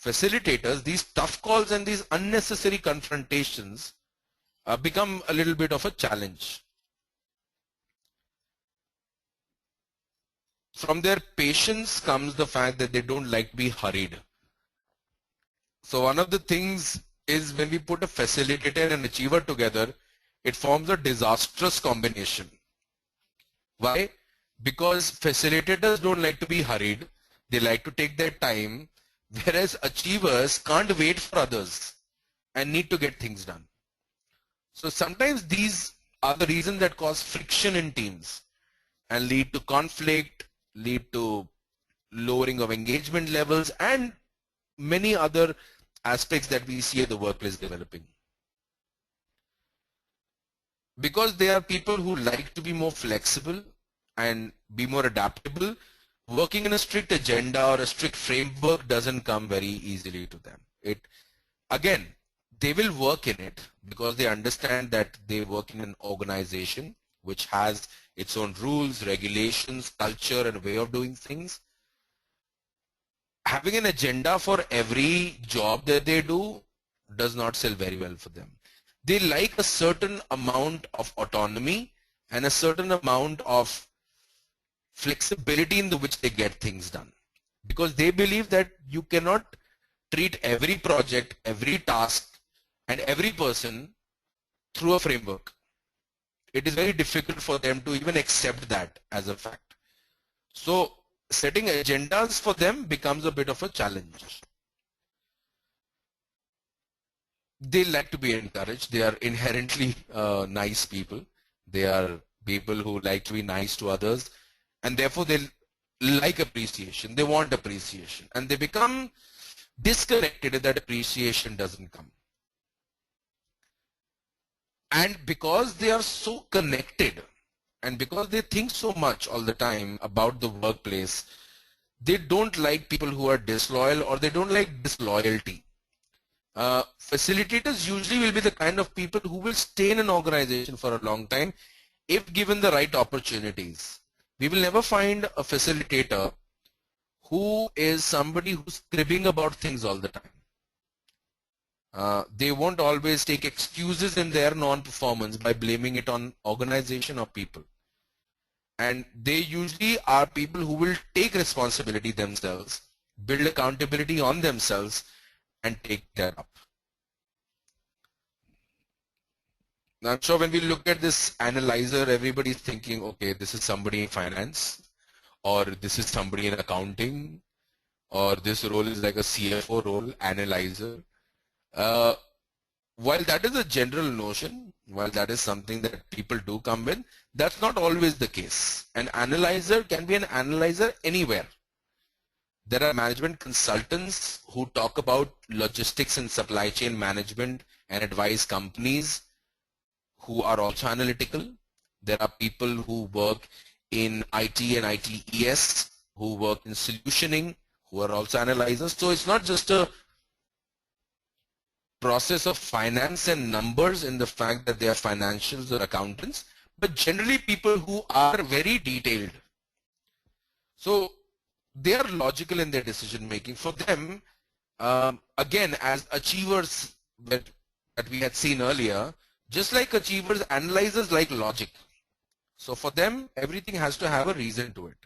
facilitators, these tough calls and these unnecessary confrontations become a little bit of a challenge. From their patience comes the fact that they don't like to be hurried. So one of the things is when we put a facilitator and achiever together, it forms a disastrous combination. Why? Because facilitators don't like to be hurried. They like to take their time, whereas achievers can't wait for others and need to get things done. So sometimes these are the reasons that cause friction in teams and lead to conflict, lead to lowering of engagement levels, and many other aspects that we see at the workplace developing. Because they are people who like to be more flexible and be more adaptable, working in a strict agenda or a strict framework doesn't come very easily to them. Again, they will work in it because they understand that they work in an organization which has its own rules, regulations, culture, and way of doing things. Having an agenda for every job that they do does not sell very well for them. They like a certain amount of autonomy and a certain amount of flexibility in which they get things done, because they believe that you cannot treat every project, every task, and every person through a framework. It is very difficult for them to even accept that as a fact. So setting agendas for them becomes a bit of a challenge. They like to be encouraged. They are inherently nice people. They are people who like to be nice to others, and therefore they like appreciation. They want appreciation, and they become disconnected if that appreciation doesn't come. And because they are so connected and because they think so much all the time about the workplace, they don't like people who are disloyal, or they don't like disloyalty. Facilitators usually will be the kind of people who will stay in an organization for a long time if given the right opportunities. We will never find a facilitator who is somebody who's cribbing about things all the time. They won't always take excuses in their non-performance by blaming it on organization or people. And they usually are people who will take responsibility themselves, build accountability on themselves, and take that up. Now, I'm sure when we look at this analyzer, everybody's thinking, okay, this is somebody in finance, or this is somebody in accounting, or this role is like a CFO role, analyzer. While that is a general notion, while that is something that people do come with, that's not always the case. An analyzer can be an analyzer anywhere. There are management consultants who talk about logistics and supply chain management and advise companies who are also analytical. There are people who work in IT and ITES, who work in solutioning, who are also analyzers. So it's not just a process of finance and numbers in the fact that they are financials or accountants, but generally people who are very detailed. So they are logical in their decision making. For them, again, as achievers that we had seen earlier, just like achievers, analyzers like logic. So for them, everything has to have a reason to it.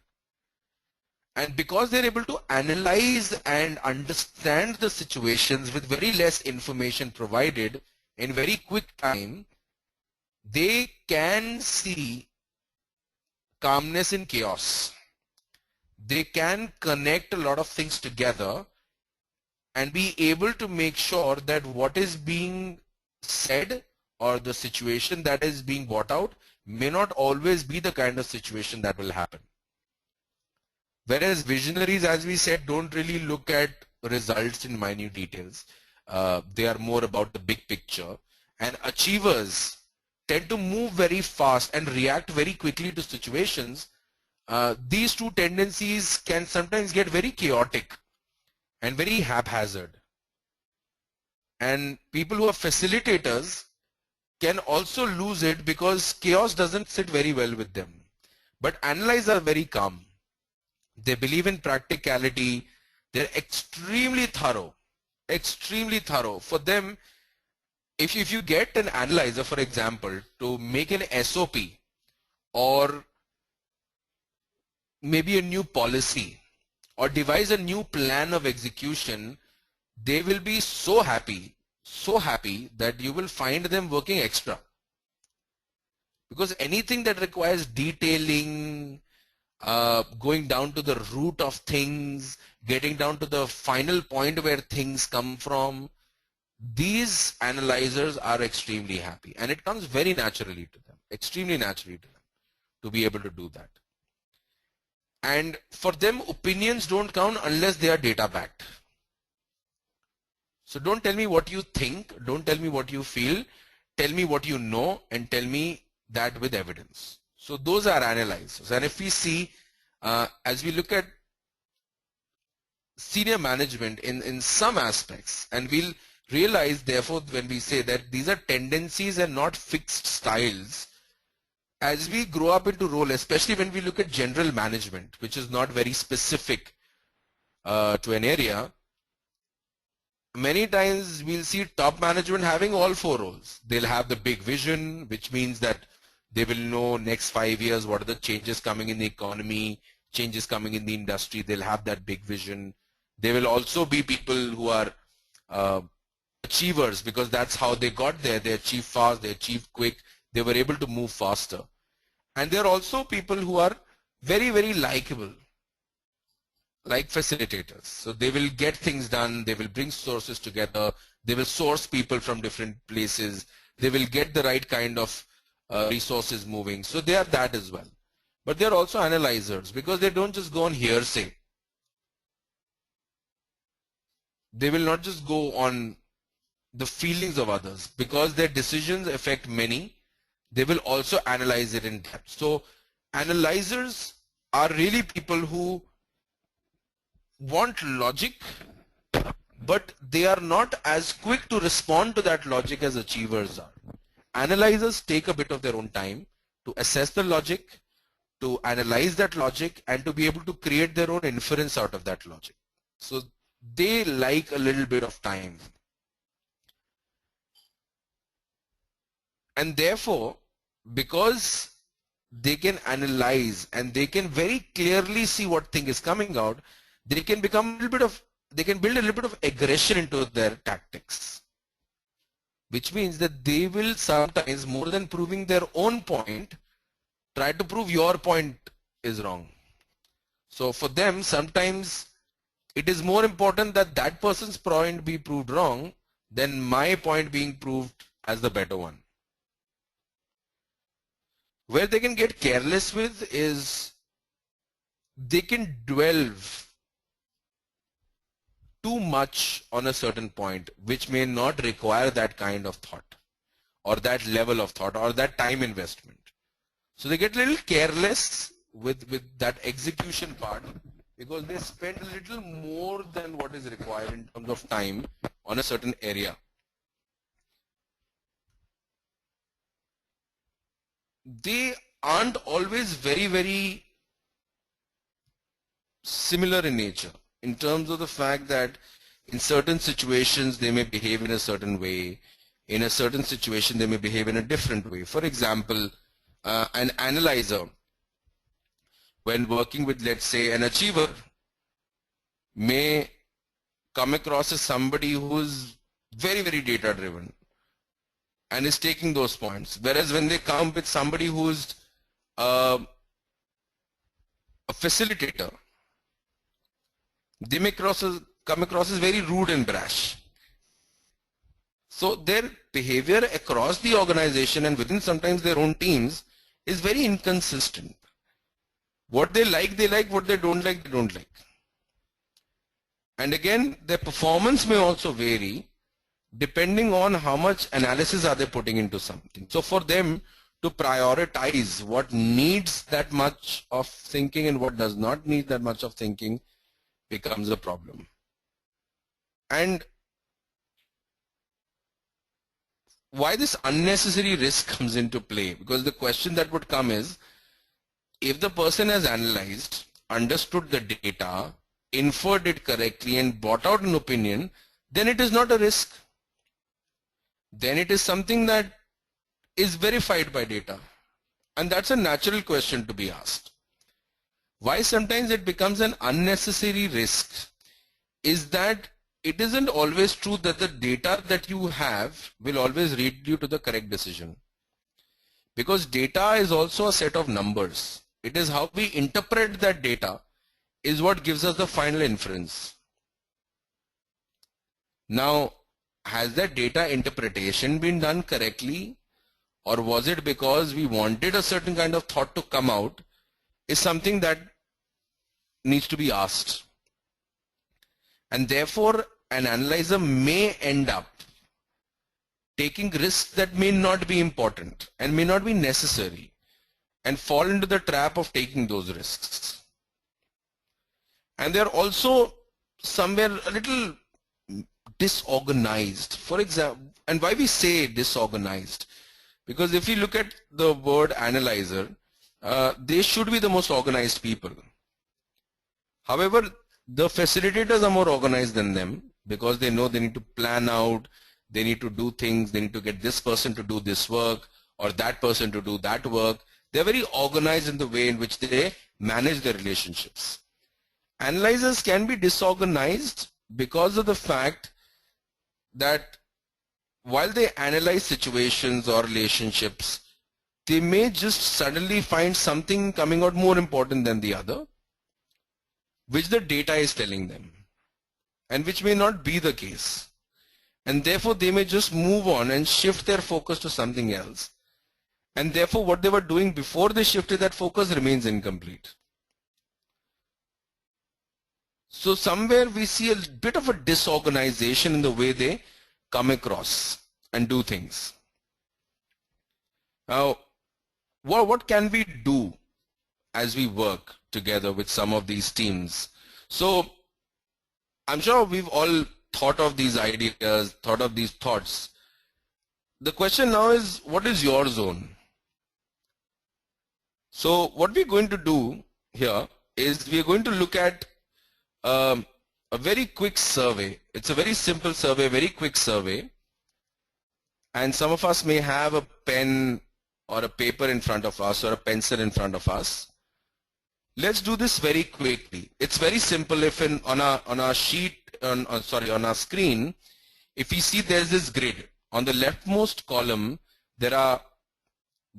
And because they're able to analyze and understand the situations with very less information provided in very quick time, they can see calmness in chaos. They can connect a lot of things together and be able to make sure that what is being said or the situation that is being brought out may not always be the kind of situation that will happen. Whereas visionaries, as we said, don't really look at results in minute details. They are more about the big picture. And achievers tend to move very fast and react very quickly to situations. These two tendencies can sometimes get very chaotic and very haphazard. And people who are facilitators can also lose it because chaos doesn't sit very well with them. But analyzers are very calm. They believe in practicality. They're extremely thorough. Extremely thorough. For them, if you get an analyzer, for example, to make an SOP or maybe a new policy or devise a new plan of execution, they will be so happy that you will find them working extra. Because anything that requires detailing, going down to the root of things, getting down to the final point where things come from, these analyzers are extremely happy, and it comes very naturally to them, extremely naturally to them, to be able to do that. And for them, opinions don't count unless they are data backed. So don't tell me what you think, don't tell me what you feel, tell me what you know and tell me that with evidence. So those are analyzers. And if we see, as we look at senior management in some aspects, and we'll realize therefore when we say that these are tendencies and not fixed styles, as we grow up into role, especially when we look at general management, which is not very specific to an area, many times we'll see top management having all four roles. They'll have the big vision, which means that they will know next 5 years what are the changes coming in the economy, changes coming in the industry. They'll have that big vision. They will also be people who are achievers, because that's how they got there. They achieve fast, they achieve quick, they were able to move faster. And there are also people who are very, very likable, like facilitators. So they will get things done, they will bring sources together, they will source people from different places, they will get the right kind of resources moving. So they are that as well. But they are also analyzers, because they don't just go on hearsay. They will not just go on the feelings of others, because their decisions affect many. They will also analyze it in depth. So analyzers are really people who want logic, but they are not as quick to respond to that logic as achievers are. Analyzers take a bit of their own time to assess the logic, to analyze that logic, and to be able to create their own inference out of that logic. So they like a little bit of time. And therefore, because they can analyze and they can very clearly see what thing is coming out, they can become a little bit of, they can build a little bit of aggression into their tactics, which means that they will sometimes, more than proving their own point, try to prove your point is wrong. So for them, sometimes it is more important that that person's point be proved wrong than my point being proved as the better one. Where they can get careless with is they can dwell too much on a certain point, which may not require that kind of thought or that level of thought or that time investment. So they get a little careless with that execution part, because they spend a little more than what is required in terms of time on a certain area. They aren't always very, very similar in nature, in terms of the fact that in certain situations they may behave in a certain way, in a certain situation they may behave in a different way. For example, an analyzer, when working with, let's say, an achiever, may come across as somebody who is very, very data driven and is taking those points. Whereas when they come with somebody who's a facilitator, they may come across as very rude and brash. So their behavior across the organization and within sometimes their own teams is very inconsistent. What they like, what they don't like, they don't like. And again, their performance may also vary depending on how much analysis are they putting into something. So for them to prioritize what needs that much of thinking and what does not need that much of thinking becomes a problem. And why this unnecessary risk comes into play? Because the question that would come is, if the person has analyzed, understood the data, inferred it correctly and brought out an opinion, then it is not a risk. Then it is something that is verified by data. And that's a natural question to be asked. Why sometimes it becomes an unnecessary risk is that it isn't always true that the data that you have will always lead you to the correct decision. Because data is also a set of numbers. It is how we interpret that data is what gives us the final inference. Now, has that data interpretation been done correctly, or was it because we wanted a certain kind of thought to come out, is something that needs to be asked. And therefore, an analyzer may end up taking risks that may not be important and may not be necessary and fall into the trap of taking those risks. And they're also somewhere a little disorganized. For example, and why we say disorganized? Because if you look at the word analyzer, they should be the most organized people. However, the facilitators are more organized than them because they know they need to plan out, they need to do things, they need to get this person to do this work or that person to do that work. They're very organized in the way in which they manage their relationships. Analyzers can be disorganized because of the fact that while they analyze situations or relationships, they may just suddenly find something coming out more important than the other, which the data is telling them, and which may not be the case. And therefore, they may just move on and shift their focus to something else. And therefore, what they were doing before they shifted that focus remains incomplete. So somewhere we see a bit of a disorganization in the way they come across and do things. Now, what can we do as we work together with some of these teams? So I'm sure we've all thought of these ideas, thought of these thoughts. The question now is, what is your zone? So what we're going to do here is we're going to look at a very quick survey. It's a very simple survey, very quick survey. And some of us may have a pen or a paper in front of us or a pencil in front of us. Let's do this very quickly. It's very simple. If on our screen, if you see there's this grid. On the leftmost column, there are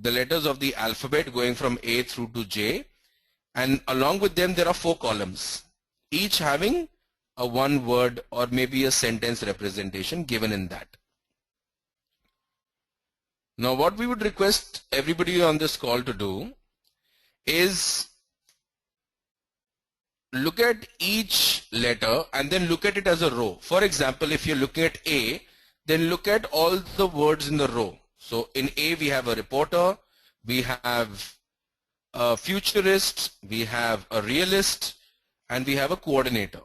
the letters of the alphabet going from A through to J. And along with them, there are 4 columns, each having a one word or maybe a sentence representation given in that. Now what we would request everybody on this call to do is look at each letter and then look at it as a row. For example, if you're looking at A, then look at all the words in the row. So in A we have a reporter, we have a futurist, we have a realist, and we have a coordinator.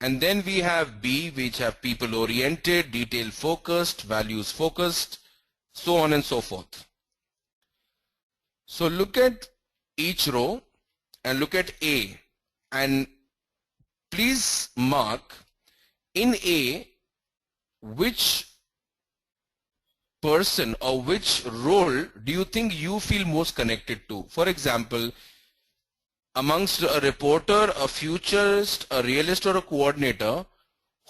And then we have B, which have people oriented, detail focused, values focused, so on and so forth. So look at each row and look at A, and please mark in A which person or which role do you think you feel most connected to. For example, amongst a reporter, a futurist, a realist, or a coordinator,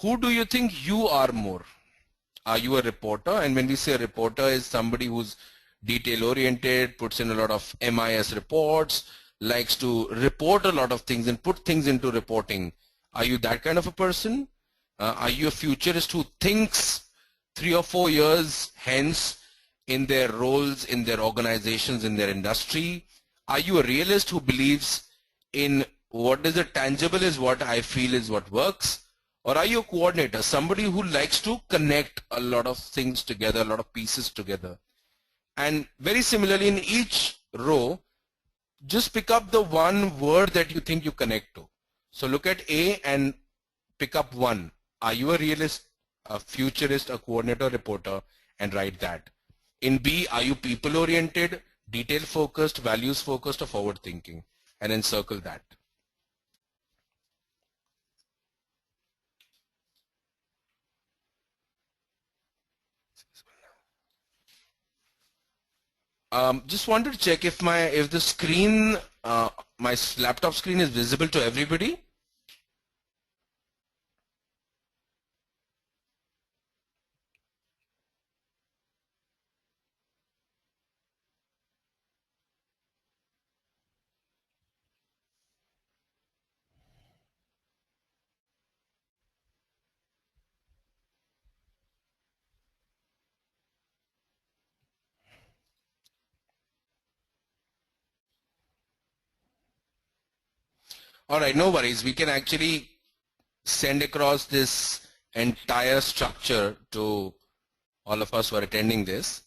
who do you think you are more? Are you a reporter? And when we say a reporter, is somebody who's detail oriented, puts in a lot of MIS reports, likes to report a lot of things and put things into reporting. Are you that kind of a person? Are you a futurist who thinks 3 or 4 years hence in their roles, in their organizations, in their industry? Are you a realist who believes in what is the tangible is what I feel is what works? Or are you a coordinator, somebody who likes to connect a lot of things together, a lot of pieces together? And very similarly, in each row, just pick up the one word that you think you connect to. So look at A and pick up one. Are you a realist, a futurist, a coordinator, reporter, and write that. In B, are you people oriented, detail focused, values focused, or forward thinking? And then circle that. Just wanted to check if the screen, my laptop screen is visible to everybody. All right, no worries. We can actually send across this entire structure to all of us who are attending this,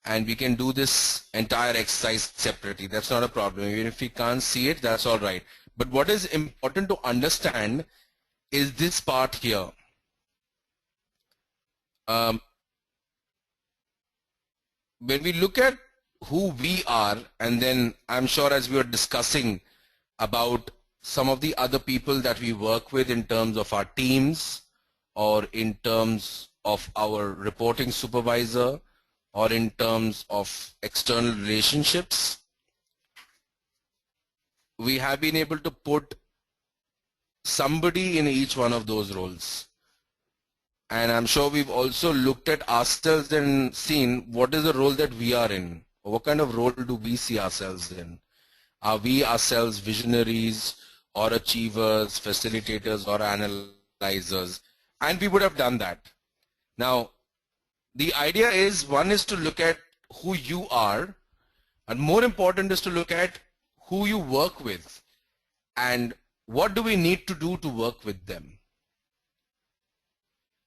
and we can do this entire exercise separately. That's not a problem. Even if we can't see it, that's all right. But what is important to understand is this part here. When we look at who we are, and then I'm sure as we were discussing about some of the other people that we work with in terms of our teams, or in terms of our reporting supervisor, or in terms of external relationships, we have been able to put somebody in each one of those roles. And I'm sure we've also looked at ourselves and seen what is the role that we are in. What kind of role do we see ourselves in? Are we ourselves visionaries or achievers, facilitators or analyzers? And we would have done that. Now, the idea is, one is to look at who you are, and more important is to look at who you work with and what do we need to do to work with them.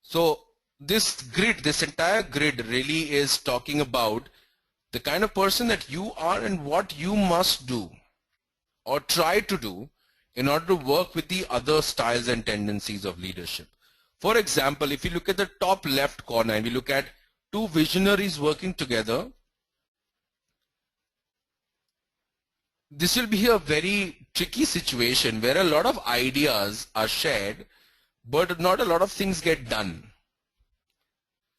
So this grid, this entire grid really is talking about the kind of person that you are and what you must do or try to do in order to work with the other styles and tendencies of leadership. For example, if you look at the top left corner and we look at two visionaries working together, this will be a very tricky situation where a lot of ideas are shared, but not a lot of things get done.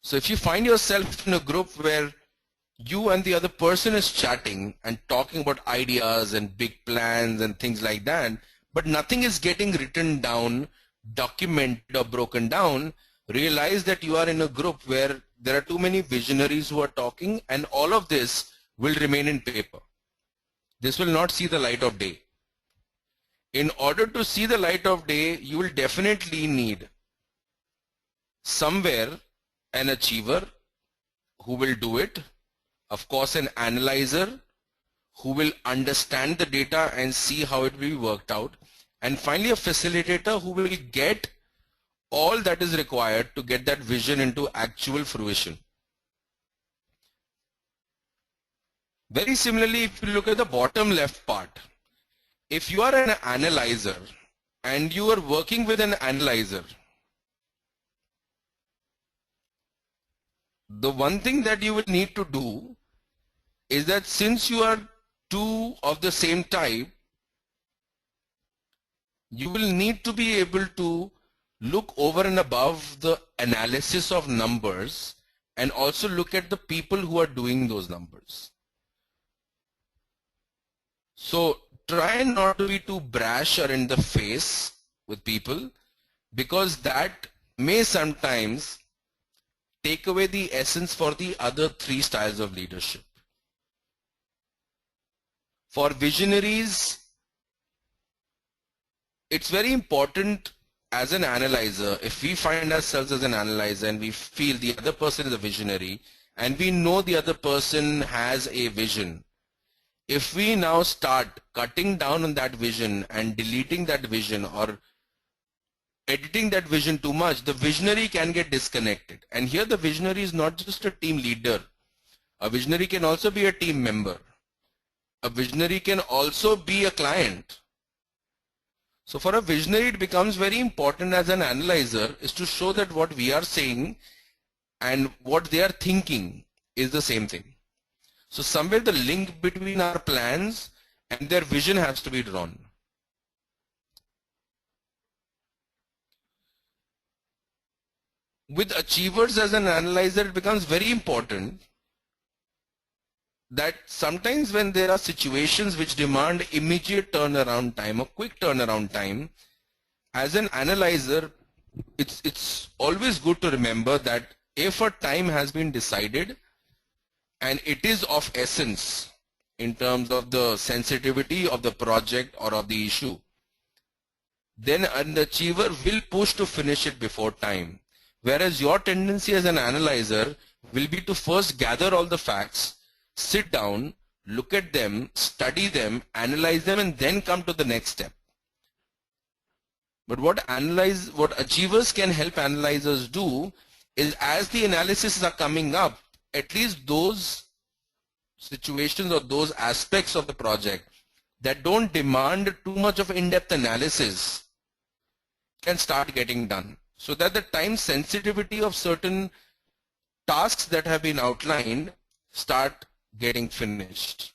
So if you find yourself in a group where you and the other person is chatting and talking about ideas and big plans and things like that, but nothing is getting written down, documented or broken down, realize that you are in a group where there are too many visionaries who are talking, and all of this will remain in paper. This will not see the light of day. In order to see the light of day, you will definitely need somewhere an achiever who will do it, of course an analyzer who will understand the data and see how it will be worked out, and finally a facilitator who will get all that is required to get that vision into actual fruition. Very similarly, if you look at the bottom left part, if you are an analyzer and you are working with an analyzer, the one thing that you will need to do is that since you are two of the same type, you will need to be able to look over and above the analysis of numbers and also look at the people who are doing those numbers. So try not to be too brash or in the face with people, because that may sometimes take away the essence for the other three styles of leadership. For visionaries, it's very important as an analyzer, if we find ourselves as an analyzer and we feel the other person is a visionary and we know the other person has a vision, if we now start cutting down on that vision and deleting that vision or editing that vision too much, the visionary can get disconnected. And here the visionary is not just a team leader. A visionary can also be a team member. A visionary can also be a client. So for a visionary, it becomes very important as an analyzer is to show that what we are saying and what they are thinking is the same thing. So somewhere the link between our plans and their vision has to be drawn. With achievers as an analyzer, it becomes very important that sometimes when there are situations which demand immediate turnaround time or quick turnaround time, as an analyzer, it's always good to remember that if a time has been decided and it is of essence in terms of the sensitivity of the project or of the issue, then an achiever will push to finish it before time. Whereas your tendency as an analyzer will be to first gather all the facts, sit down, look at them, study them, analyze them, and then come to the next step. But what achievers can help analyzers do is, as the analysis are coming up, at least those situations or those aspects of the project that don't demand too much of in-depth analysis can start getting done, so that the time sensitivity of certain tasks that have been outlined start getting finished.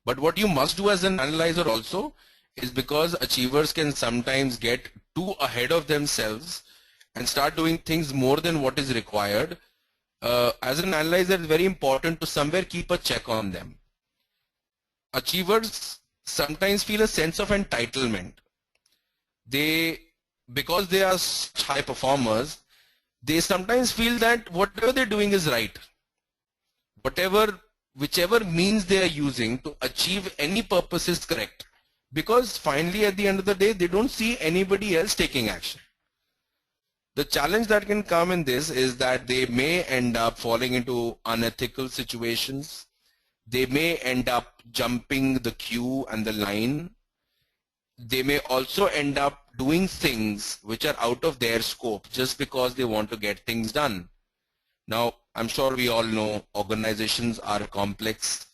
But what you must do as an analyzer also is, because achievers can sometimes get too ahead of themselves and start doing things more than what is required, as an analyzer it's very important to somewhere keep a check on them. Achievers sometimes feel a sense of entitlement. Because they are such high performers, they sometimes feel that whatever they're doing is right. Whichever means they are using to achieve any purpose is correct, because finally at the end of the day they don't see anybody else taking action. The challenge that can come in this is that they may end up falling into unethical situations. They may end up jumping the queue and the line. They may also end up doing things which are out of their scope just because they want to get things done. Now, I'm sure we all know organizations are complex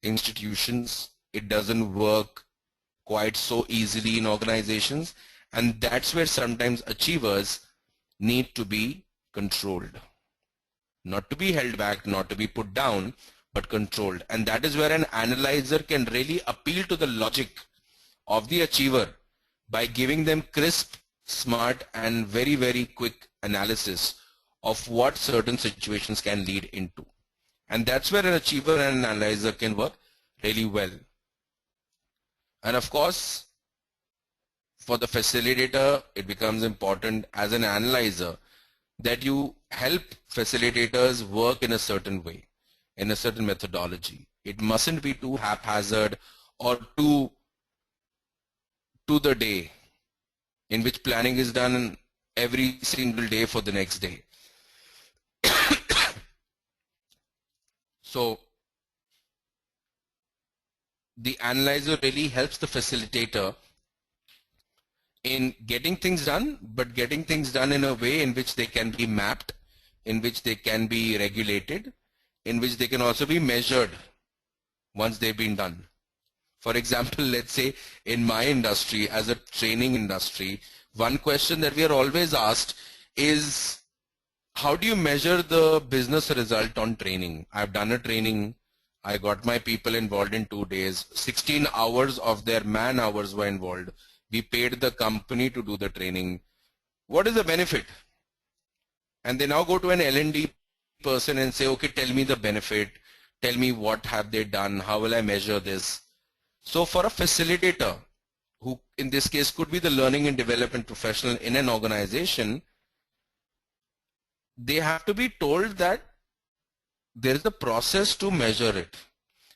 institutions. It doesn't work quite so easily in organizations, and that's where sometimes achievers need to be controlled. Not to be held back, not to be put down, but controlled. And that is where an analyzer can really appeal to the logic of the achiever by giving them crisp, smart, and very, very quick analysis of what certain situations can lead into. And that's where an achiever and an analyzer can work really well. And of course, for the facilitator, it becomes important as an analyzer that you help facilitators work in a certain way, in a certain methodology. It mustn't be too haphazard or too to the day, in which planning is done every single day for the next day. So the analyzer really helps the facilitator in getting things done, but getting things done in a way in which they can be mapped, in which they can be regulated, in which they can also be measured once they've been done. For example, let's say in my industry, as a training industry, one question that we are always asked is, how do you measure the business result on training? I've done a training, I got my people involved in 2 days, 16 hours of their man hours were involved. We paid the company to do the training. What is the benefit? And they now go to an L&D person and say, okay, tell me the benefit, tell me what have they done, how will I measure this? So for a facilitator, who in this case could be the learning and development professional in an organization, they have to be told that there is a process to measure it.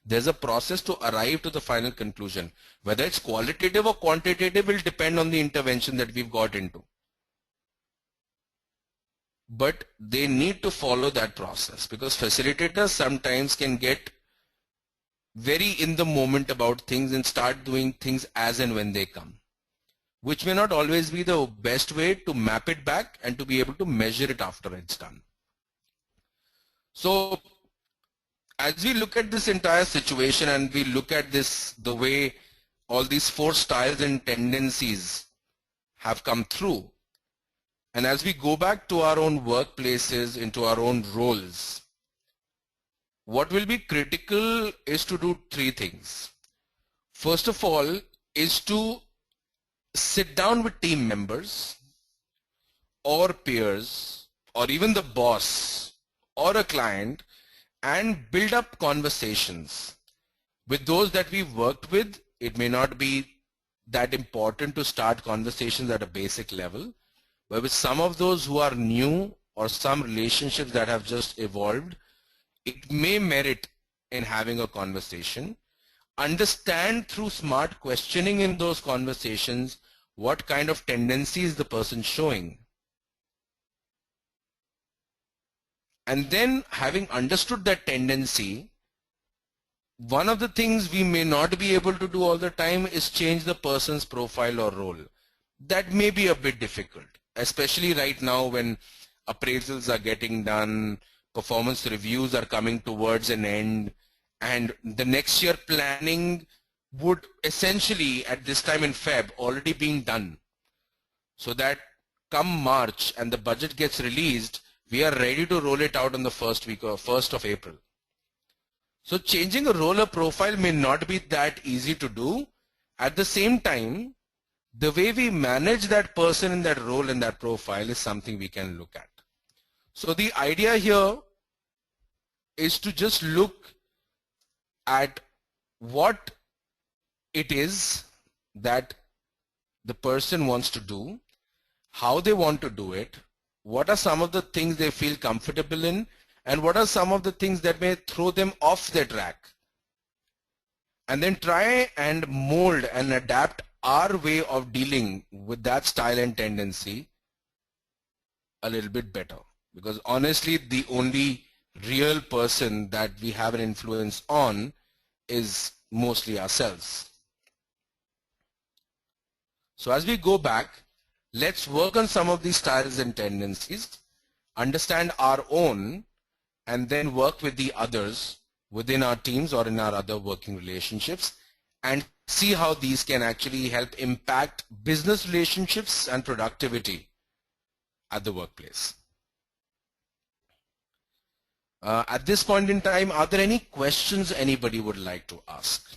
There's a process to arrive to the final conclusion. Whether it's qualitative or quantitative will depend on the intervention that we've got into. But they need to follow that process, because facilitators sometimes can get very in the moment about things and start doing things as and when they come, which may not always be the best way to map it back and to be able to measure it after it's done. So as we look at this entire situation and we look at this, the way all these 4 styles and tendencies have come through, and as we go back to our own workplaces, into our own roles, what will be critical is to do 3 things. First of all is to sit down with team members or peers or even the boss or a client and build up conversations. With those that we've worked with, it may not be that important to start conversations at a basic level, but with some of those who are new or some relationships that have just evolved, it may merit in having a conversation. Understand through smart questioning in those conversations what kind of tendencies the person's showing. And then, having understood that tendency, one of the things we may not be able to do all the time is change the person's profile or role. That may be a bit difficult, especially right now when appraisals are getting done, performance reviews are coming towards an end, and the next year planning would essentially at this time in Feb already being done, so that come March and the budget gets released, we are ready to roll it out on the first week or 1st of April. So changing a role or profile may not be that easy to do. At the same time, the way we manage that person in that role and that profile is something we can look at. So the idea here is to just look at what it is that the person wants to do, how they want to do it, what are some of the things they feel comfortable in, and what are some of the things that may throw them off their track. And then try and mold and adapt our way of dealing with that style and tendency a little bit better. Because honestly, the only real person that we have an influence on is mostly ourselves. So as we go back, let's work on some of these styles and tendencies, understand our own, and then work with the others within our teams or in our other working relationships, and see how these can actually help impact business relationships and productivity at the workplace. At this point in time, are there any questions anybody would like to ask?